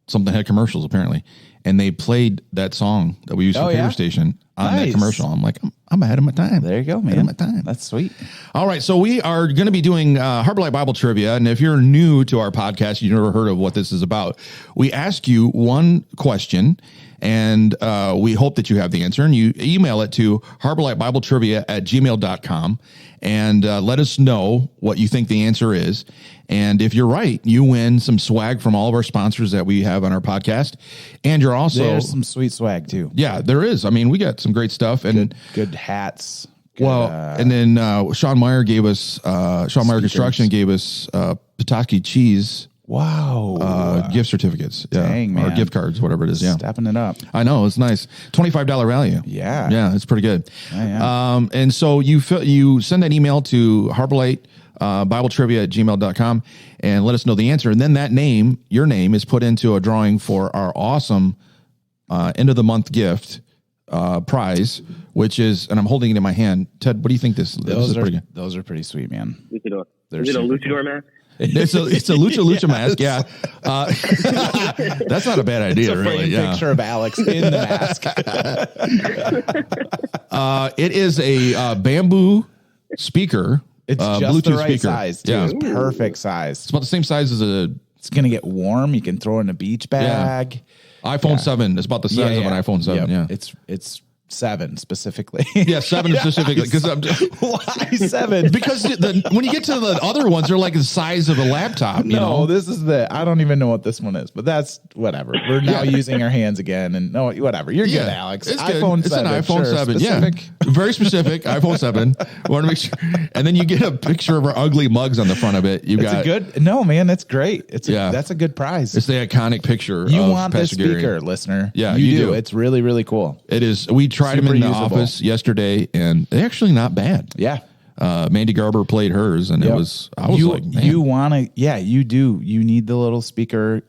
S2: something that had commercials, apparently, and they played that song that we used for Paper Station on that commercial. I'm like, I'm ahead of my time.
S3: There you go, man.
S2: Ahead of my time.
S3: That's sweet.
S2: All right, so we are going to be doing Harbor Light Bible Trivia, and if you're new to our podcast, you've never heard of what this is about, we ask you one question, and we hope that you have the answer, and you email it to harborlightbibletrivia@gmail.com, and let us know what you think the answer is. And if you're right, you win some swag from all of our sponsors that we have on our podcast. And you're also...
S3: There's some sweet swag, too.
S2: Yeah, there is. I mean, we got some great stuff. And
S3: good hats. Good,
S2: and then Sean Meyer gave us... Sean Meyer Construction gave us Petoskey Cheese...
S3: Wow.
S2: Gift certificates.
S3: Dang, man.
S2: Or gift cards, whatever it is. Yeah.
S3: Stepping it up.
S2: I know. It's nice. $25 value.
S3: Yeah.
S2: Yeah. It's pretty good.
S3: Yeah.
S2: And so you send that email to harborlightbibletrivia@gmail.com and let us know the answer. And then that name, your name, is put into a drawing for our awesome end of the month gift prize, which is, and I'm holding it in my hand. Ted, what do you think this is? Pretty good.
S3: Those are pretty sweet, man.
S4: Is it a luchador mask?
S2: It's a lucha mask, yeah. That's not a bad idea,
S3: it's a
S2: really.
S3: Yeah. Picture of Alex in the
S2: mask. It is a bamboo speaker.
S3: It's just
S2: Bluetooth
S3: the right
S2: speaker.
S3: size, too.
S2: Yeah.
S3: It's perfect size.
S2: It's about the same size as a...
S3: It's going to get warm. You can throw it in a beach bag.
S2: Yeah. iPhone 7. It's about the size of an iPhone 7, yeah.
S3: It's 7 specifically.
S2: Yeah, 7 specifically. Because
S3: why 7?
S2: Because when you get to the other ones, they're like the size of a laptop. You know?
S3: This is I don't even know what this one is, but that's whatever. We're now using our hands again, and whatever. You're good, Alex.
S2: It's
S3: iPhone
S2: good.
S3: 7.
S2: It's an iPhone 7.
S3: Specific.
S2: Yeah, very specific. iPhone 7. Want to make sure, and then you get a picture of our ugly mugs on the front of it.
S3: No, man, that's great. That's a good prize.
S2: It's the iconic picture.
S3: You
S2: of
S3: want this
S2: Pastor
S3: speaker,
S2: Gary.
S3: listener?
S2: Yeah,
S3: you do. It's really, really cool.
S2: It is. We tried them in the office yesterday, and they're actually not bad.
S3: Yeah.
S2: Mandy Garber played hers, and it was. I was like, man.
S3: You want to? Yeah, you do. You need the little speaker.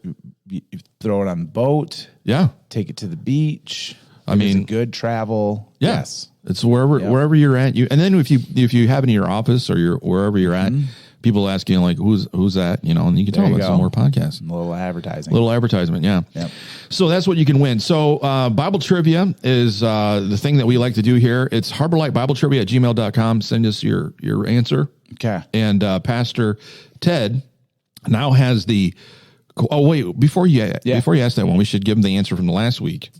S3: You throw it on the boat.
S2: Yeah.
S3: Take it to the beach.
S2: I mean,
S3: good travel.
S2: Yeah.
S3: Yes.
S2: It's wherever you're at. And then if you have it in your office or wherever you're at, people ask you like, who's that? You know, and you can tell them it's some more podcasts.
S3: A little advertising.
S2: Little advertisement, yeah.
S3: Yep.
S2: So that's what you can win. So Bible trivia is the thing that we like to do here. It's harborlightbibletrivia@gmail.com. Send us your answer.
S3: Okay.
S2: And Pastor Ted now has the. Oh wait! Before you ask that one, we should give him the answer from the last week.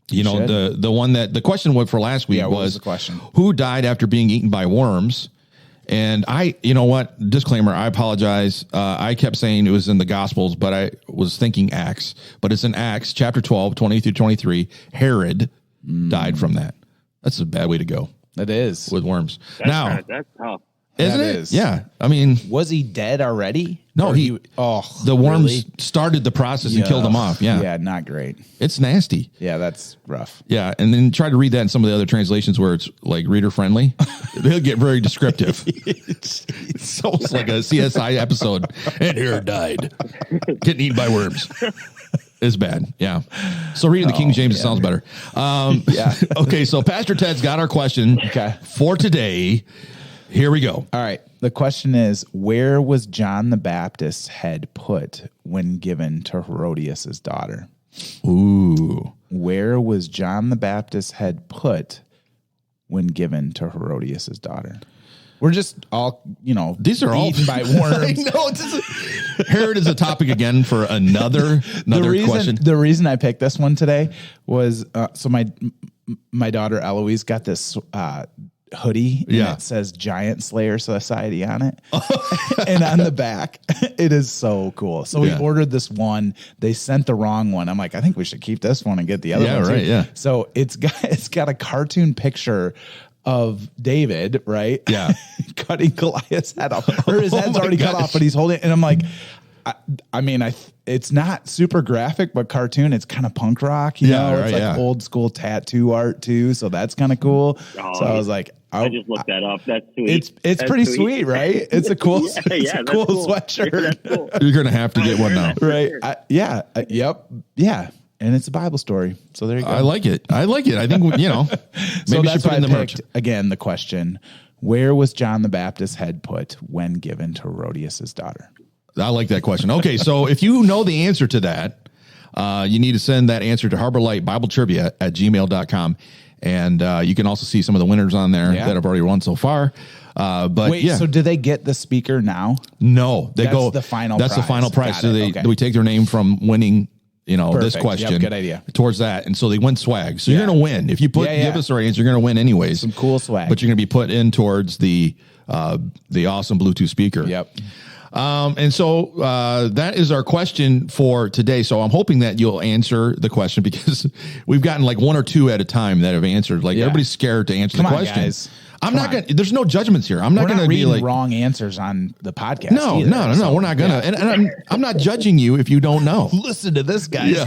S2: You know, the one that the question for last week was
S3: the question?
S2: Who died after being eaten by worms? And you know what? Disclaimer, I apologize. I kept saying it was in the Gospels, but I was thinking Acts. But it's in Acts chapter 12, 20 through 23. Herod died from that. That's a bad way to go.
S3: It is.
S2: With worms.
S4: That's tough.
S2: Isn't it? Yeah. I mean.
S3: Was he dead already?
S2: No, the worms started the process and killed them off. Yeah.
S3: Yeah, not great.
S2: It's nasty.
S3: Yeah, that's rough.
S2: Yeah. And then try to read that in some of the other translations where it's like reader friendly. They'll get very descriptive. It's almost like a CSI episode. And here died. Getting eaten by worms. It's bad. Yeah. So reading the King James, it sounds better. Yeah. Okay. So Pastor Ted's got our question for today. Here we go.
S3: All right. The question is, where was John the Baptist's head put when given to Herodias' daughter?
S2: Ooh.
S3: Where was John the Baptist's head put when given to Herodias' daughter? We're just all,
S2: these are all
S3: eaten by worms.
S2: No, Herod is a topic again for another question.
S3: The reason I picked this one today was, so my daughter Eloise got this, hoodie and it says Giant Slayer Society on it. And on the back, it is so cool. So we ordered this one. They sent the wrong one. I'm like, I think we should keep this one and get the other one.
S2: Right, yeah.
S3: So it's got a cartoon picture of David, right?
S2: Yeah.
S3: Cutting Goliath's head off. Or his head's already cut off, but he's holding it. And I'm like, it's not super graphic, but cartoon. It's kind of punk rock, you know. It's like old school tattoo art too, so that's kind of cool. So I was like,
S4: I just looked that up. That's sweet.
S3: It's pretty sweet, right? It's a cool, cool sweatshirt.
S4: Cool.
S2: You're gonna have to get one now,
S3: right? Yeah. And it's a Bible story, so there you go.
S2: I like it. I think maybe
S3: so
S2: we should put in the merch.
S3: Again, the question: where was John the Baptist's head put when given to Herodias' daughter?
S2: I like that question. Okay, so if you know the answer to that, you need to send that answer to harborlightbibletrivia@gmail.com. And you can also see some of the winners on there that have already won so far.
S3: So do they get the speaker now?
S2: No, that's
S3: the final
S2: prize.
S3: That's the final prize.
S2: So we take their name from winning, this question.
S3: Yep, good idea.
S2: Towards that. And so they win swag. So you're going to win. If you give us our answer, you're going to win anyways.
S3: Some cool swag.
S2: But you're going to be put in towards the awesome Bluetooth speaker.
S3: Yep.
S2: And so that is our question for today. So I'm hoping that you'll answer the question because we've gotten like one or two at a time that have answered. Like everybody's scared to answer the question.
S3: Guys.
S2: I'm not going to, there's no judgments here. I'm not going to be like
S3: wrong answers on the podcast.
S2: No, we're not going to. And I'm not judging you if you don't know.
S3: Listen to this guy.
S2: Yeah.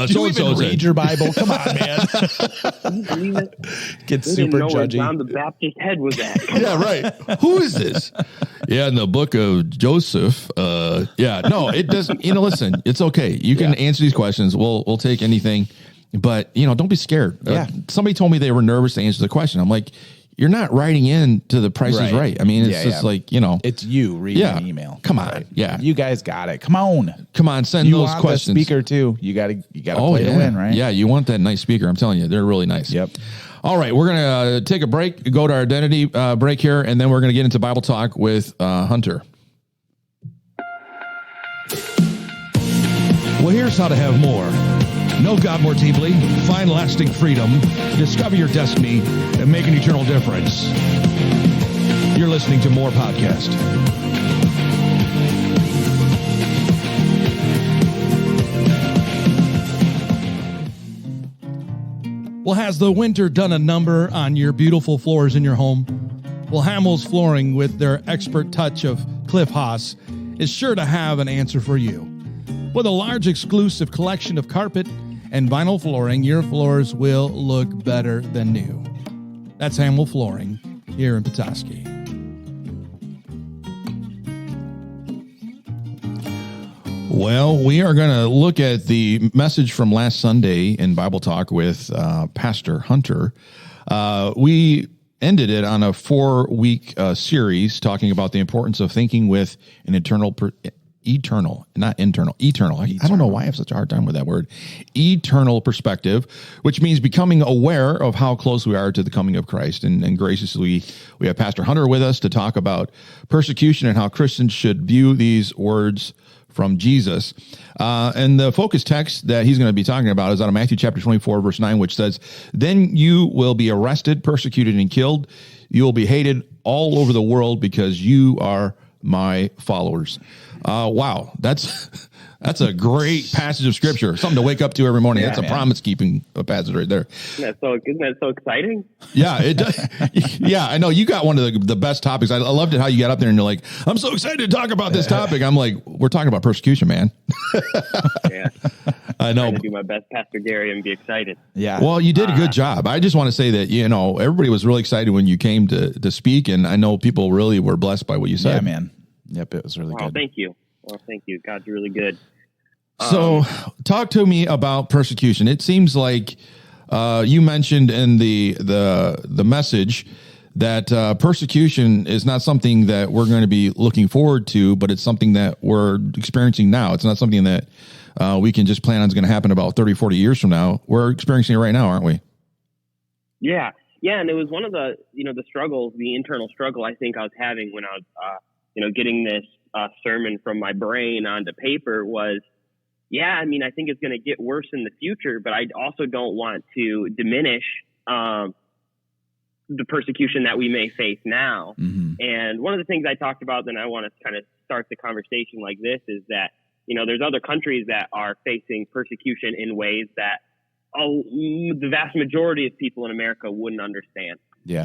S3: Do you even read your Bible? Come on, man. Get super judgy.
S4: Where John the Baptist's head was at.
S2: Right. Who is this? In the book of Joseph. It doesn't, listen, it's okay. You can answer these questions. We'll take anything. But, don't be scared. Somebody told me they were nervous to answer the question. I'm like, you're not writing in to the Price is Right. I mean, it's just like,
S3: It's you reading an email.
S2: Come on. Right. Yeah.
S3: You guys got it. Come on.
S2: Send those questions.
S3: The speaker too. You got to play to win, right?
S2: Yeah. You want that nice speaker. I'm telling you, they're really nice.
S3: Yep.
S2: All right. We're going to take a break, go to our identity break here, and then we're going to get into Bible talk with Hunter.
S7: Well, here's how to have more. Know God more deeply, find lasting freedom, discover your destiny, and make an eternal difference. You're listening to More Podcast. Well, has the winter done a number on your beautiful floors in your home? Well, Hamels Flooring, with their expert touch of Cliff Haas, is sure to have an answer for you. With a large exclusive collection of carpet and vinyl flooring, your floors will look better than new. That's Hamel Flooring here in Petoskey.
S2: Well, we are going to look at the message from last Sunday in Bible Talk with Pastor Hunter. We ended it on a 4-week series talking about the importance of thinking with an eternal. I don't know why I have such a hard time with that word. Eternal perspective, which means becoming aware of how close we are to the coming of Christ. And graciously, we have Pastor Hunter with us to talk about persecution and how Christians should view these words from Jesus. And the focus text that he's going to be talking about is out of Matthew chapter 24, verse 9, which says, "Then you will be arrested, persecuted, and killed. You will be hated all over the world because you are my followers. Wow, that's a great passage of scripture. Something to wake up to every morning. That's a promise-keeping passage right there.
S4: Isn't that so exciting?
S2: Yeah, it does. Yeah, I know you got one of the best topics. I loved it how you got up there and you're like, I'm so excited to talk about this topic. I'm like, we're talking about persecution, man.
S4: Yeah,
S2: I know.
S4: I'm trying to do my best, Pastor Gary, and be excited.
S3: Yeah.
S2: Well, you did a good job. I just want to say that, everybody was really excited when you came to speak, and I know people really were blessed by what you said.
S3: Yeah, man. Yep, it was really good.
S4: Thank you. Well, thank you. God's really good.
S2: So talk to me about persecution. It seems like you mentioned in the message that persecution is not something that we're going to be looking forward to, but it's something that we're experiencing now. It's not something that we can just plan on is going to happen about 30, 40 years from now. We're experiencing it right now, aren't we?
S4: Yeah. Yeah. And it was one of the, the struggles, the internal struggle I think I was having when I was, getting this sermon from my brain onto paper was, I think it's going to get worse in the future, but I also don't want to diminish the persecution that we may face now. Mm-hmm. And one of the things I talked about, then I want to kind of start the conversation like this, is that, there's other countries that are facing persecution in ways that the vast majority of people in America wouldn't understand.
S3: Yeah.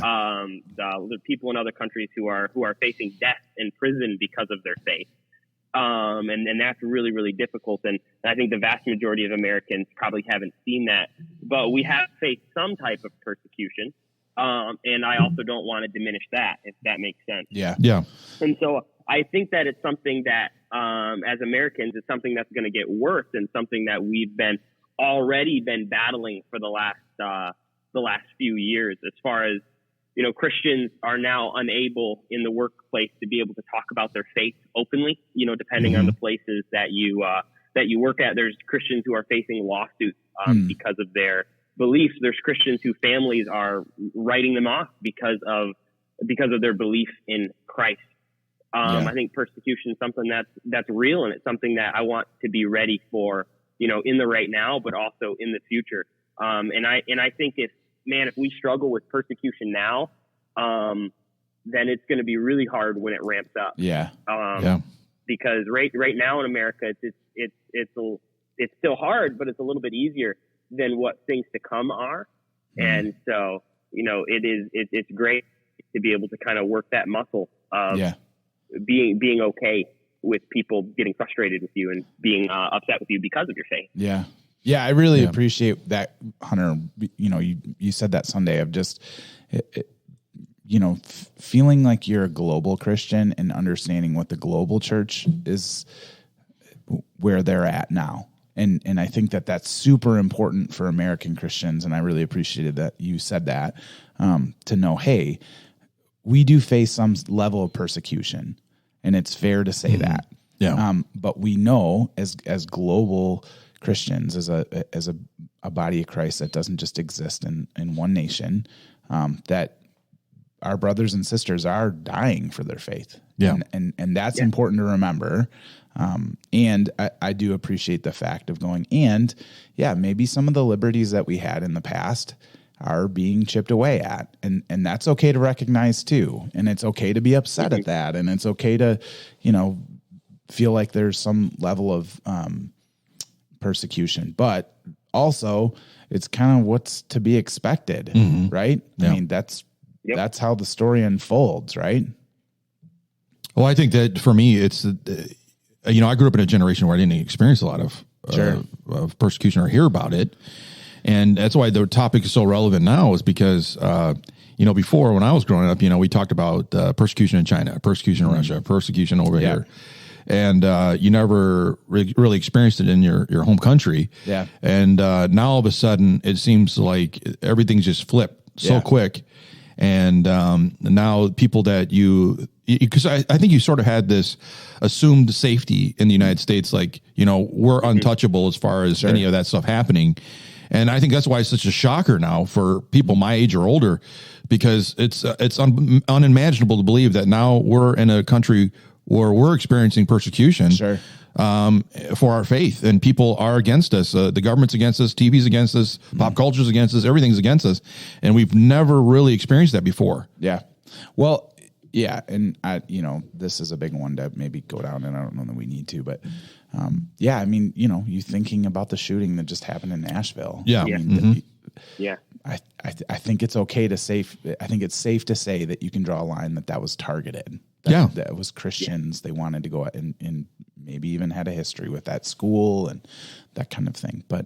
S4: The people in other countries who are facing death in prison because of their faith. And that's really, really difficult. And I think the vast majority of Americans probably haven't seen that, but we have faced some type of persecution. And I also don't want to diminish that, if that makes sense.
S3: Yeah.
S2: Yeah.
S4: And so I think that it's something that, as Americans, it's something that's going to get worse, and something that we've already been battling for the last few years, as far as, Christians are now unable in the workplace to be able to talk about their faith openly, depending on the places that you work at. There's Christians who are facing lawsuits because of their beliefs. There's Christians whose families are writing them off because of their belief in Christ. I think persecution is something that's real, and it's something that I want to be ready for, in the right now, but also in the future. And I think if we struggle with persecution now, then it's going to be really hard when it ramps up.
S3: Yeah.
S4: Because right now in America, it's still hard, but it's a little bit easier than what things to come are. And so, it's great to be able to kind of work that muscle of being okay with people getting frustrated with you and being upset with you because of your faith.
S3: Yeah. Yeah. I really appreciate that, Hunter. You said that Sunday of just, feeling like you're a global Christian and understanding what the global church is, where they're at now. And I think that that's super important for American Christians. And I really appreciated that you said that, to know, hey, we do face some level of persecution, and it's fair to say that.
S2: Yeah.
S3: But we know as global Christians, as a body of Christ that doesn't just exist in one nation, that our brothers and sisters are dying for their faith.
S2: Yeah.
S3: And that's important to remember. And I do appreciate the fact of going, and maybe some of the liberties that we had in the past are being chipped away at. And that's okay to recognize too. And it's okay to be upset at that. And it's okay to, feel like there's some level of persecution, but also it's kind of what's to be expected, right? Yeah. I mean, that's how the story unfolds, right?
S2: Well, I think that for me, it's, I grew up in a generation where I didn't experience a lot of persecution or hear about it. And that's why the topic is so relevant now, is because, before when I was growing up, we talked about persecution in China, persecution in Russia, persecution over here. And you never really experienced it in your home country. Yeah. And now all of a sudden, it seems like everything's just flipped so quick. And now people that because I think you sort of had this assumed safety in the United States, like, we're untouchable as far as any of that stuff happening. And I think that's why it's such a shocker now for people my age or older, because it's unimaginable to believe that now we're in a country where we're experiencing persecution for our faith, and people are against us. The government's against us, TV's against us, pop culture's against us, everything's against us. And we've never really experienced that before.
S3: Yeah. Well, Yeah. And this is a big one to maybe go down, and I don't know that we need to, but I mean, you thinking about the shooting that just happened in Nashville.
S2: Yeah.
S3: I mean, I think it's okay to say, I think it's safe to say that you can draw a line that was targeted. That was Christians. They wanted to go out and maybe even had a history with that school and that kind of thing. But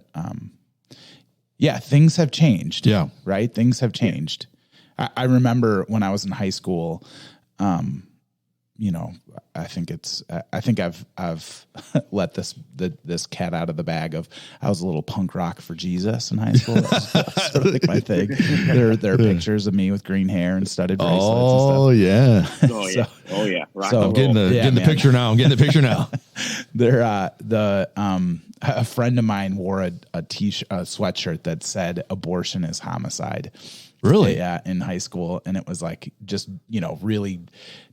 S3: things have changed.
S2: Yeah.
S3: Right. Things have changed. I remember when I was in high school, I think I've let this cat out of the bag of, I was a little punk rock for Jesus in high school. That was sort of like my thing. There are pictures of me with green hair and studded bracelets.
S2: Oh,
S3: and
S2: stuff.
S4: Oh yeah. Oh yeah.
S2: I'm getting the picture now. I'm getting the picture now.
S3: A friend of mine wore a sweatshirt that said abortion is homicide.
S2: Really?
S3: Yeah, in high school. And it was like just, really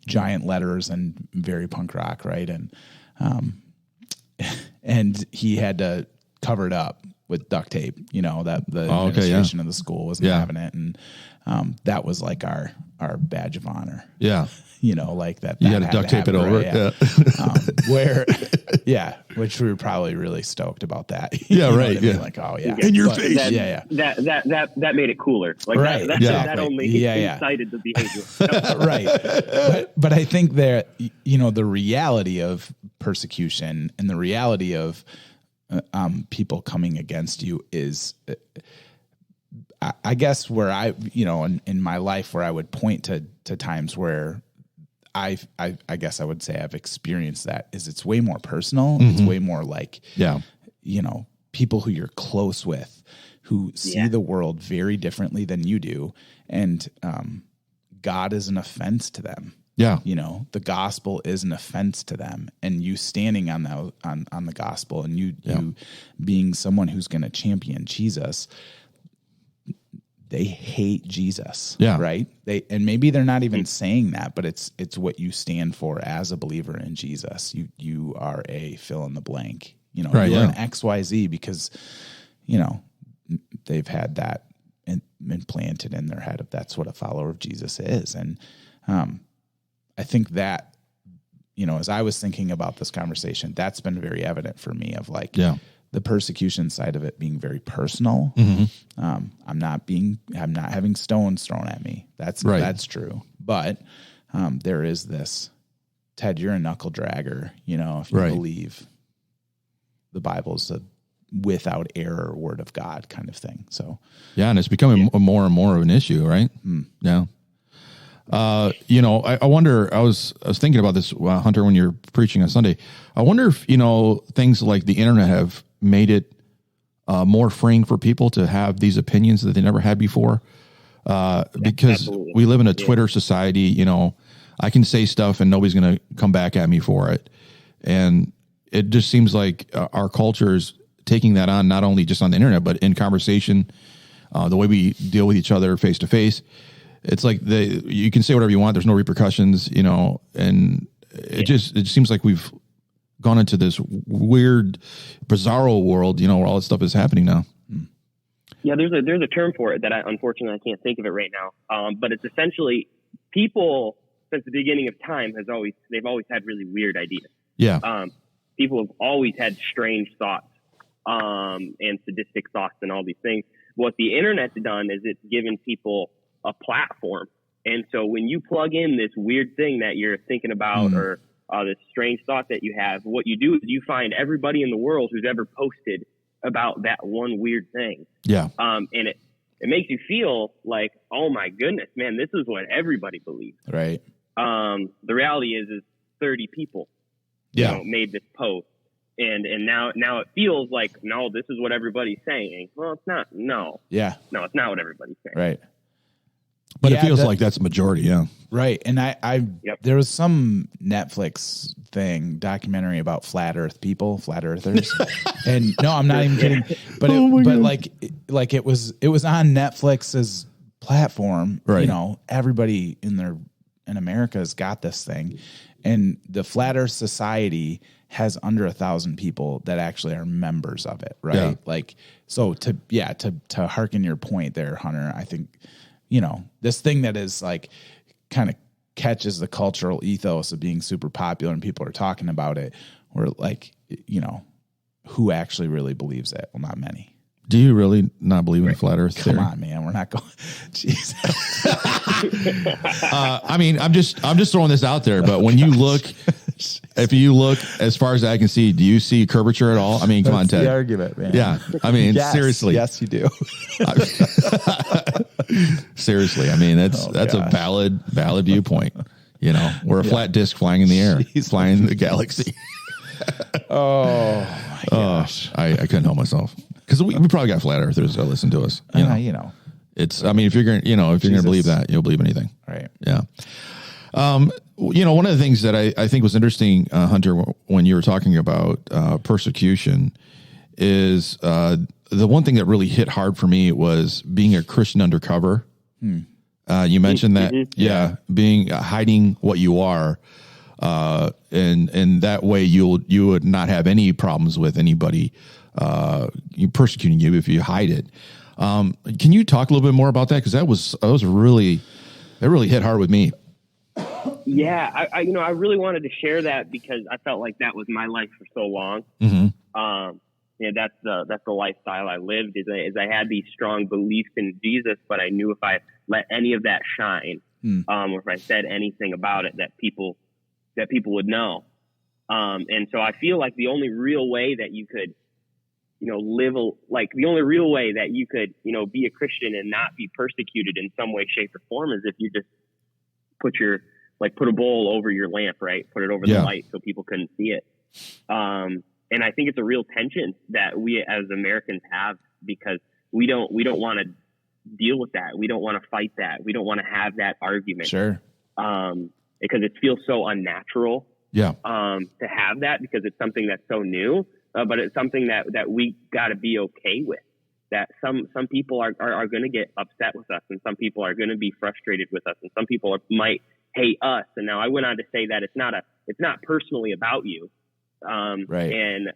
S3: giant letters and very punk rock, right? And he had to cover it up with duct tape, that the administration of the school wasn't having it. And that was like our badge of honor.
S2: Yeah.
S3: Like that.
S2: You got to duct tape it over.
S3: Right? Yeah. Which we were probably really stoked about that.
S2: Yeah, right.
S3: I mean? Like, oh yeah.
S2: In your face.
S4: That made it cooler. Like
S3: right.
S4: that only incited the behavior.
S3: Right. But I think that, the reality of persecution and the reality of people coming against you is, I guess where I, in my life where I would point to times where I guess I would say I've experienced that is it's way more personal. Mm-hmm. It's way more like, people who you're close with who see the world very differently than you do. And God is an offense to them.
S2: Yeah.
S3: The gospel is an offense to them, and you standing on the gospel and you being someone who's going to champion Jesus, they hate Jesus. Yeah. Right. And maybe they're not even saying that, but it's what you stand for as a believer in Jesus. You are a fill in the blank, you're an XYZ because, they've had that implanted in their head of that's what a follower of Jesus is. And, I think that, as I was thinking about this conversation, that's been very evident for me of like, the persecution side of it being very personal. Mm-hmm. I'm not having stones thrown at me. That's true. But there is this, Ted, you're a knuckle dragger, if you believe the Bible's a without error word of God kind of thing. So
S2: and it's becoming more and more of an issue, right? Mm. Yeah. I wonder, I was thinking about this, Hunter, when you're preaching on Sunday. I wonder if, things like the internet have made it more freeing for people to have these opinions that they never had before. Because absolutely. We live in a Twitter society, I can say stuff and nobody's going to come back at me for it. And it just seems like our culture is taking that on, not only just on the internet, but in conversation, the way we deal with each other face to face. It's like you can say whatever you want. There's no repercussions, and it just seems like we've gone into this weird, bizarro world, where all this stuff is happening now.
S4: Yeah, there's a term for it that unfortunately I can't think of it right now. But it's essentially people since the beginning of time they've always had really weird ideas.
S2: Yeah.
S4: People have always had strange thoughts, and sadistic thoughts and all these things. What the internet's done is it's given people a platform. And so when you plug in this weird thing that you're thinking about or this strange thought that you have, what you do is you find everybody in the world who's ever posted about that one weird thing.
S2: Yeah.
S4: And it makes you feel like, oh my goodness, man, this is what everybody believes.
S3: Right.
S4: The reality is 30 people made this post. And now it feels like, no, this is what everybody's saying. Well, it's not. No.
S3: Yeah.
S4: No, it's not what everybody's saying.
S3: Right.
S2: But it feels like that's a majority, yeah.
S3: Right. And there was some Netflix documentary about flat earthers. And no, I'm not even kidding. But like it was on Netflix's platform. Right. Everybody in America has got this thing. And the Flat Earth Society has under 1,000 people that actually are members of it. Right. Yeah. Like, so to hearken your point there, Hunter, I think, this thing that is like kind of catches the cultural ethos of being super popular and people are talking about it, we're like, who actually really believes it? Well, not many.
S2: Do you really not believe in flat Earth theory?
S3: Come on, man. We're not going. Jeez.
S2: I mean, I'm just throwing this out there. But when you look, if you look as far as I can see, do you see curvature at all? I mean, come on, Ted.
S3: The argument, man.
S2: Yeah, I mean,
S3: Yes.
S2: seriously.
S3: Yes, you do.
S2: Seriously, I mean, that's a valid viewpoint. We're a flat disc flying in the air, flying the galaxy.
S3: Oh my gosh.
S2: I couldn't help myself because we probably got flat earthers that listen to us. It's. I mean, if you're gonna believe that, you'll believe anything.
S3: Right.
S2: Yeah. One of the things that I think was interesting, Hunter, when you were talking about persecution, is the one thing that really hit hard for me was being a Christian undercover. You mentioned that, being hiding what you are, and that way you would not have any problems with anybody persecuting you if you hide it. Can you talk a little bit more about that? Because that really hit hard with me.
S4: Yeah, I really wanted to share that because I felt like that was my life for so long.
S2: Mm-hmm.
S4: That's the lifestyle I lived. Is I had these strong beliefs in Jesus, but I knew if I let any of that shine, or if I said anything about it, that people would know. And so I feel like the only real way that you could, the only real way that you could, be a Christian and not be persecuted in some way, shape, or form is if you just put a bowl over your lamp, right? Put it over the light so people couldn't see it. And I think it's a real tension that we as Americans have because we don't want to deal with that. We don't want to fight that. We don't want to have that argument.
S3: Sure.
S4: Because it feels so unnatural.
S2: Yeah.
S4: To have that because it's something that's so new, but it's something that we got to be okay with. That some people are going to get upset with us, and some people are going to be frustrated with us, and some people might hate us. And now I went on to say that it's not personally about you.
S3: Right.
S4: And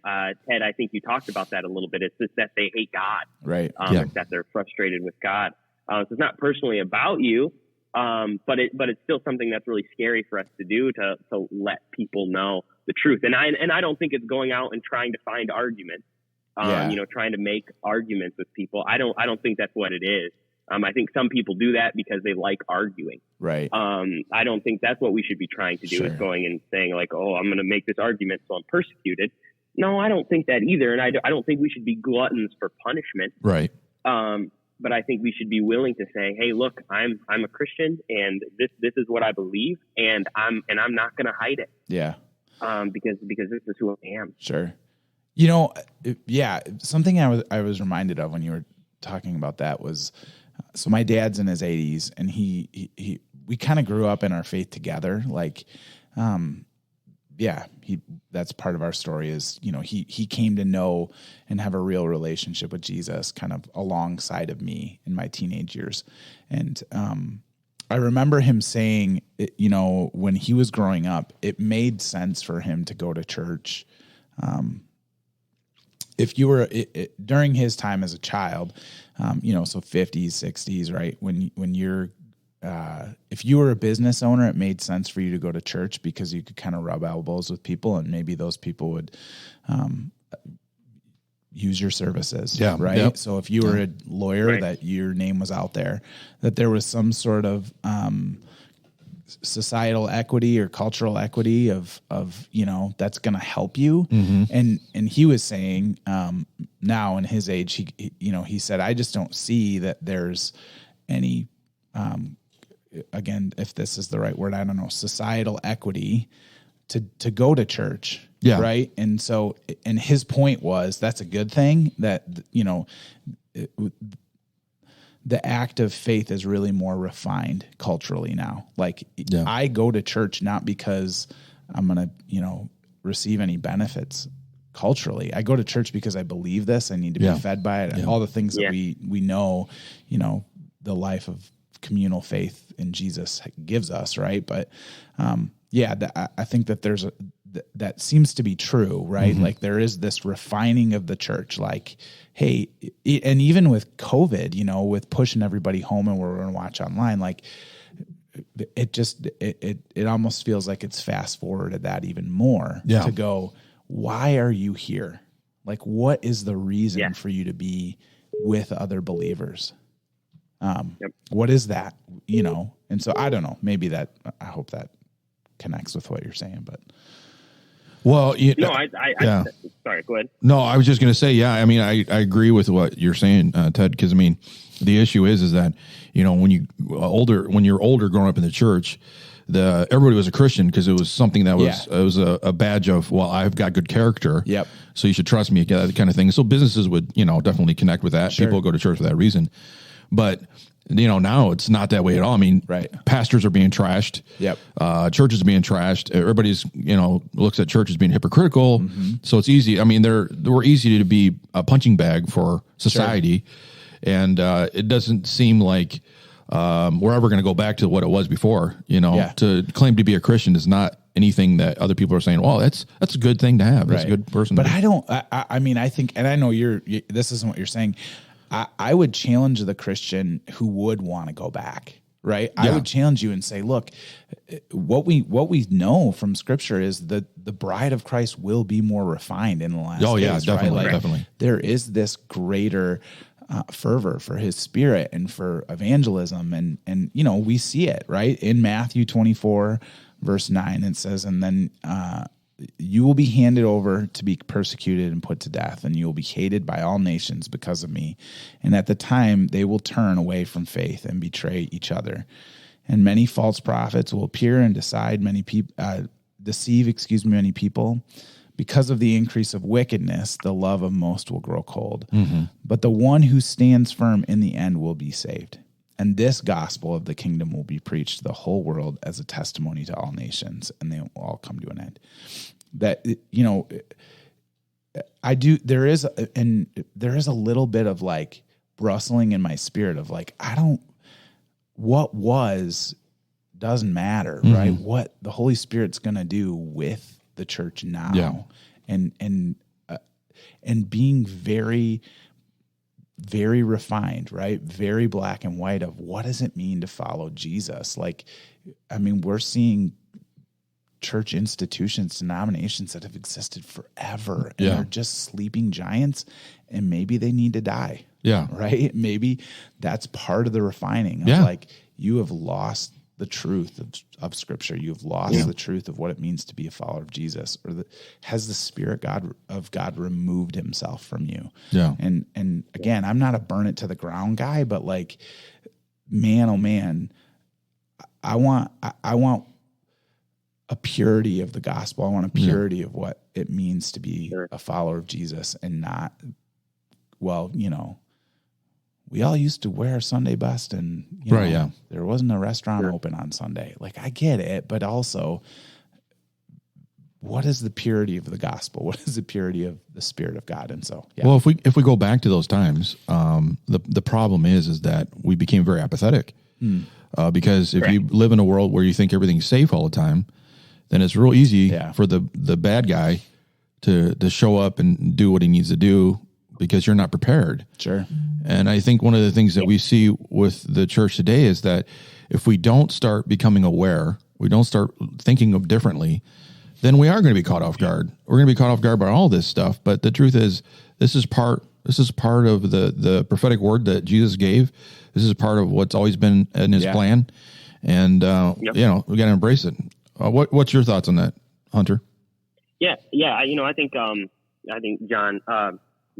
S4: Ted, I think you talked about that a little bit. It's just that they hate God.
S3: Right.
S4: It's that they're frustrated with God. So it's not personally about you, but it's still something that's really scary for us to do to let people know the truth. And I don't think it's going out and trying to find arguments. Trying to make arguments with people. I don't think that's what it is. I think some people do that because they like arguing.
S3: Right.
S4: I don't think that's what we should be trying to do is going and saying like, oh, I'm going to make this argument so I'm persecuted. No, I don't think that either. And I don't think we should be gluttons for punishment.
S2: Right.
S4: But I think we should be willing to say, hey, look, I'm a Christian and this is what I believe and I'm not going to hide it.
S3: Yeah.
S4: Because this is who I am.
S3: Sure. Something I was reminded of when you were talking about that was, so my dad's in his 80s and we kind of grew up in our faith together. Like, that's part of our story is, he came to know and have a real relationship with Jesus kind of alongside of me in my teenage years. And, I remember him saying, when he was growing up, it made sense for him to go to church. If you were during his time as a child, so 50s, 60s, right? When you're, if you were a business owner, it made sense for you to go to church because you could kind of rub elbows with people and maybe those people would, use your services.
S2: Yeah.
S3: Right.
S2: Yep.
S3: So if you were a lawyer that your name was out there, that there was some sort of, societal equity or cultural equity of that's going to help you. Mm-hmm. And he was saying, now in his age, he said, I just don't see that there's any, again, if this is the right word, I don't know, societal equity to go to church.
S2: Yeah.
S3: Right. And so, and his point was, that's a good thing that, the act of faith is really more refined culturally now. Like I go to church not because I'm going to, receive any benefits culturally. I go to church because I believe this. I need to be fed by it. And all the things that we know, the life of communal faith in Jesus gives us. Right. But, I think that there's that seems to be true, right? Mm-hmm. Like there is this refining of the church, like, hey, and even with COVID, with pushing everybody home and we're going to watch online, like it almost feels like it's fast forwarded that even more to go, why are you here? Like, what is the reason for you to be with other believers? What is that, And so I don't know, maybe I hope that connects with what you're saying, but.
S2: Well,
S4: sorry, go ahead.
S2: No, I was just going to say, I mean, I agree with what you're saying, Ted, because I mean, the issue is that, when you're older growing up in the church, everybody was a Christian because it was something that was, it was a badge of, well, I've got good character.
S3: Yep.
S2: So you should trust me, that kind of thing. So businesses would, definitely connect with that.
S3: Sure.
S2: People go to church for that reason. But now it's not that way at all. I mean, pastors are being trashed.
S3: Yep.
S2: Churches are being trashed. Everybody's, looks at churches being hypocritical. Mm-hmm. So it's easy. I mean, we're easy to be a punching bag for society. Sure. And it doesn't seem like we're ever going to go back to what it was before. To claim to be a Christian is not anything that other people are saying, well, that's a good thing to have. That's a good person.
S3: But I mean, I think, and I know this isn't what you're saying. I would challenge the Christian who would want to go back, right? Yeah. I would challenge you and say, look, what we know from Scripture is that the bride of Christ will be more refined in the last days. Oh yeah,
S2: definitely,
S3: right?
S2: definitely.
S3: There is this greater fervor for His Spirit and for evangelism, and we see it right in Matthew 24, verse 9. It says, and then you will be handed over to be persecuted and put to death, and you will be hated by all nations because of me. And at the time, they will turn away from faith and betray each other. And many false prophets will appear and deceive many people. Because of the increase of wickedness, the love of most will grow cold. Mm-hmm. But the one who stands firm in the end will be saved. And this gospel of the kingdom will be preached to the whole world as a testimony to all nations, and they will all come to an end. That, there is a little bit of like rustling in my spirit of like, what was doesn't matter, mm-hmm. right? What the Holy Spirit's going to do with the church now, and being very, very refined, right? Very black and white of what does it mean to follow Jesus? Like, I mean, we're seeing church institutions, denominations that have existed forever, and they're just sleeping giants, and maybe they need to die.
S2: Yeah.
S3: Right. Maybe that's part of the refining of like, you have lost the truth of Scripture. You've lost the truth of what it means to be a follower of Jesus, or has the Spirit of God removed Himself from you?
S2: Yeah.
S3: And again, I'm not a burn it to the ground guy, but like, man, oh man, I want a purity of the gospel. I want a purity of what it means to be a follower of Jesus, and not, we all used to wear Sunday best, and there wasn't a restaurant open on Sunday. Like, I get it, but also, what is the purity of the gospel? What is the purity of the Spirit of God? And so,
S2: well, if we go back to those times, the problem is that we became very apathetic, because if you live in a world where you think everything's safe all the time, then it's real easy for the bad guy to show up and do what he needs to do, because you're not prepared.
S3: Sure.
S2: And I think one of the things that we see with the church today is that if we don't start becoming aware, we don't start thinking of differently, then we are going to be caught off guard. We're going to be caught off guard by all this stuff. But the truth is, this is part of the prophetic word that Jesus gave. This is part of what's always been in His plan. And, we got to embrace it. What's your thoughts on that, Hunter?
S4: Yeah. I think John,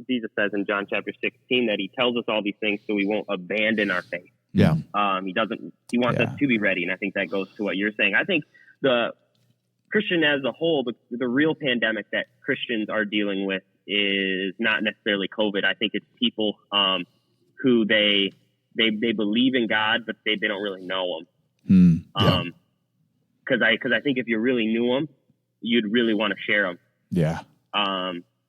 S4: Jesus says in John chapter 16 that He tells us all these things so we won't abandon our faith.
S2: Yeah.
S4: He wants us to be ready. And I think that goes to what you're saying. I think the Christian as a whole, the real pandemic that Christians are dealing with is not necessarily COVID. I think it's people who they believe in God, but they don't really know Him. Because I think if you really knew Him, you'd really want to share Him.
S3: Yeah.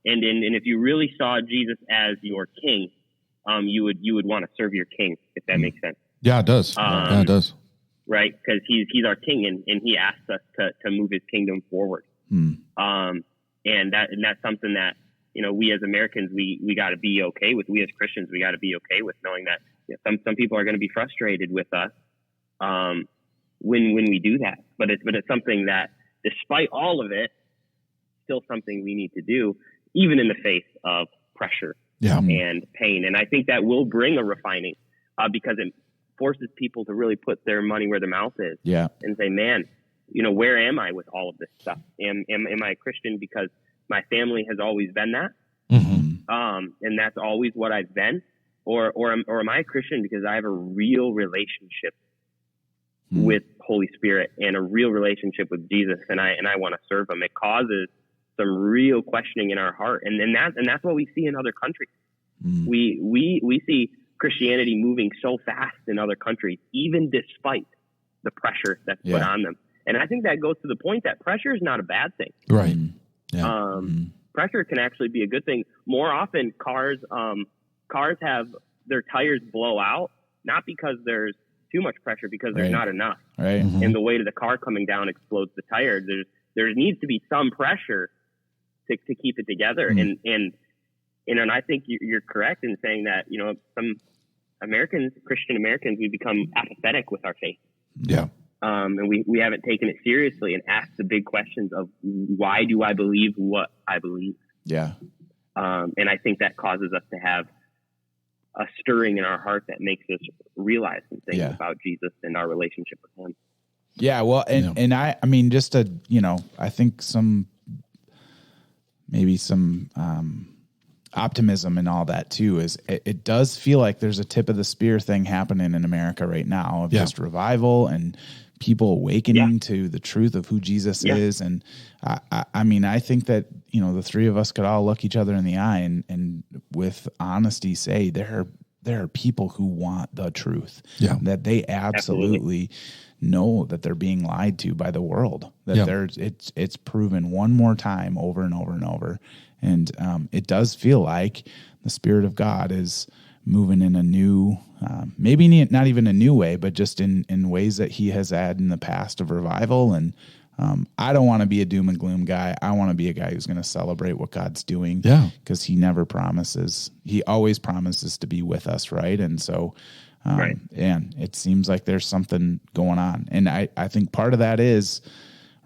S4: And if you really saw Jesus as your King, you would want to serve your King, if that makes sense.
S2: Yeah, it does. It does.
S4: Right, because he's our King, and He asks us to move His kingdom forward. And that's something that we as Americans we got to be okay with. We as Christians we got to be okay with knowing that some people are going to be frustrated with us. when we do that. But it's something that, despite all of it, still something we need to do, even in the face of pressure and pain. And I think that will bring a refining because it forces people to really put their money where their mouth is.
S3: Yeah.
S4: And say, man, where am I with all of this stuff? Am I a Christian because my family has always been that?
S3: Mm-hmm.
S4: And that's always what I've been? Or am I a Christian because I have a real relationship with Holy Spirit and a real relationship with Jesus, and I want to serve him? It causes some real questioning in our heart. And that's what we see in other countries. We see Christianity moving so fast in other countries, even despite the pressure that's put on them. And I think that goes to the point that pressure is not a bad thing.
S2: Right.
S4: Yeah. Pressure can actually be a good thing. More often, cars have their tires blow out, not because there's too much pressure, because there's not enough.
S3: Right.
S4: And the weight of the car coming down explodes the tire. There needs to be some pressure to keep it together. And I think you're correct in saying that, some Christian Americans, we become apathetic with our faith.
S2: Yeah.
S4: And we haven't taken it seriously and asked the big questions of, why do I believe what I believe?
S3: Yeah.
S4: And I think that causes us to have a stirring in our heart that makes us realize some things about Jesus and our relationship with him. Yeah.
S3: Well, and I mean, just to, I think maybe some optimism and all that too is it does feel like there's a tip of the spear thing happening in America right now of just revival and people awakening to the truth of who Jesus is. And I mean, I think that, the three of us could all look each other in the eye and with honesty say there are people who want the truth, that they absolutely know that they're being lied to by the world, that it's proven one more time over and over and over. And it does feel like the Spirit of God is moving in a new, maybe not even a new way, but just in ways that he has had in the past of revival. And I don't want to be a doom and gloom guy. I want to be a guy who's going to celebrate what God's doing, because he never promises. He always promises to be with us, right? And so, and it seems like there's something going on. And I think part of that is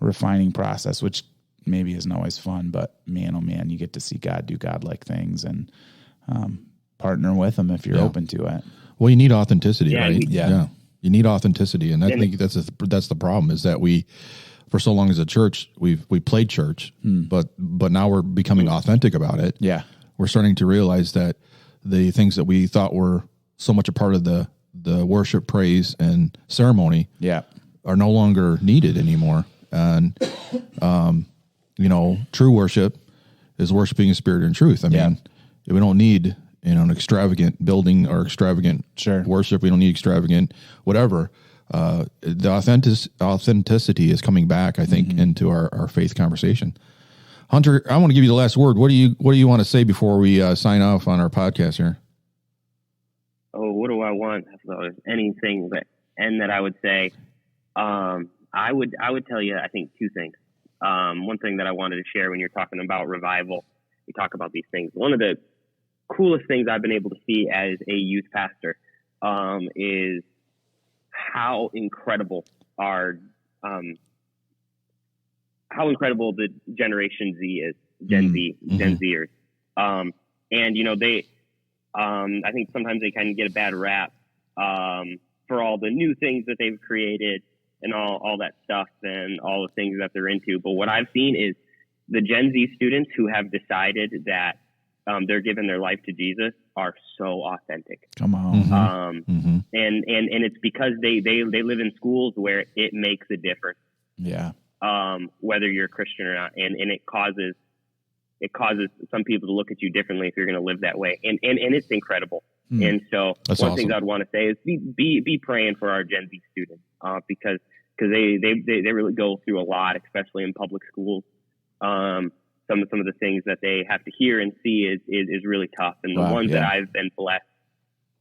S3: a refining process, which maybe isn't always fun, but man, oh man, you get to see God do God-like things and partner with him if you're open to it.
S2: Well, you need authenticity, right?
S3: Yeah.
S2: You need authenticity. And I think that's the problem, is that we, for so long as a church, we played church, but now we're becoming authentic about it.
S3: Yeah.
S2: We're starting to realize that the things that we thought were so much a part of the worship, praise, and ceremony are no longer needed anymore. And, true worship is worshiping in spirit and truth. I mean, we don't need, an extravagant building or extravagant worship. We don't need extravagant whatever. The authenticity is coming back, I think, into our faith conversation. Hunter, I want to give you the last word. What do you want to say before we sign off on our podcast here?
S4: Oh, what do I want? If there was anything that I would say, I would tell you, I think, two things. One thing that I wanted to share when you're talking about revival, you talk about these things. One of the coolest things I've been able to see as a youth pastor is how incredible the Generation Z is, Gen Zers. And they, I think sometimes they kind of get a bad rap for all the new things that they've created and all that stuff and all the things that they're into. But what I've seen is the Gen Z students who have decided that they're giving their life to Jesus are so authentic.
S3: Come on.
S4: And it's because they live in schools where it makes a difference.
S3: Yeah.
S4: Whether you're a Christian or not. And it causes some people to look at you differently if you're going to live that way. And it's incredible. And so
S2: That's
S4: one
S2: awesome.
S4: thing I'd want to say is be praying for our Gen Z students, because they really go through a lot, especially in public schools. Some of the things that they have to hear and see is really tough. And the ones that I've been blessed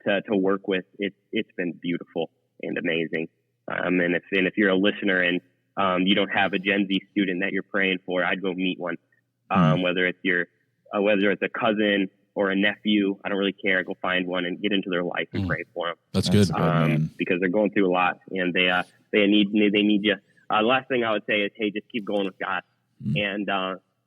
S4: to work with, it's been beautiful and amazing. And if you're a listener and you don't have a Gen Z student that you're praying for, I'd go meet one. Whether it's a cousin or a nephew. I don't really care. Go find one and get into their life and pray for them.
S2: That's good.
S4: Because they're going through a lot and they need you. The last thing I would say is, hey, just keep going with God. And,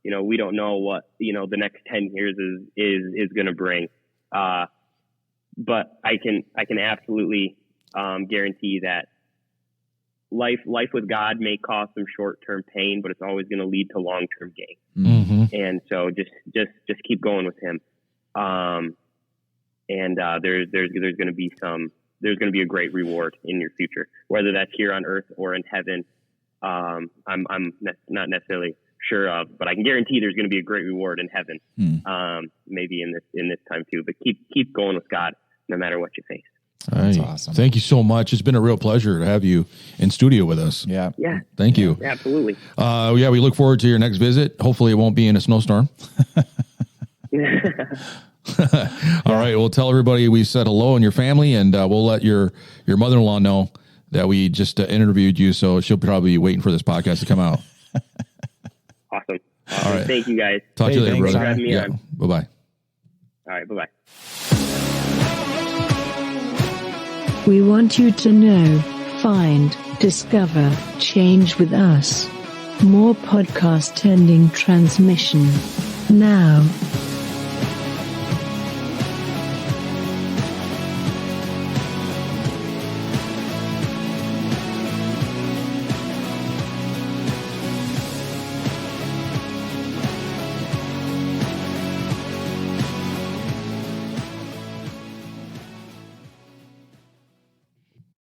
S4: we don't know what, the next 10 years is going to bring. But I can absolutely guarantee that life with God may cause some short-term pain, but it's always going to lead to long-term gain.
S2: Mm-hmm.
S4: And so just keep going with him. There's going to be a great reward in your future, whether that's here on earth or in heaven. I'm not necessarily sure of, but I can guarantee there's going to be a great reward in heaven. Maybe in this time too, but keep going with God no matter what you face.
S3: That's awesome.
S2: Thank you so much. It's been a real pleasure to have you in studio with us.
S3: Yeah.
S2: Thank you.
S4: Yeah, absolutely.
S2: We look forward to your next visit. Hopefully it won't be in a snowstorm. All right. We'll tell everybody we said hello and your family, and we'll let your mother-in-law know that we just interviewed you. So she'll probably be waiting for this podcast to come out.
S4: Awesome.
S2: All right.
S4: Thank you guys.
S2: Talk to you later,
S3: thanks,
S2: brother.
S4: having me on.
S2: Bye-bye.
S4: All right. Bye-bye.
S8: We want you to know, find, discover, change with us. More podcast ending transmission. Now.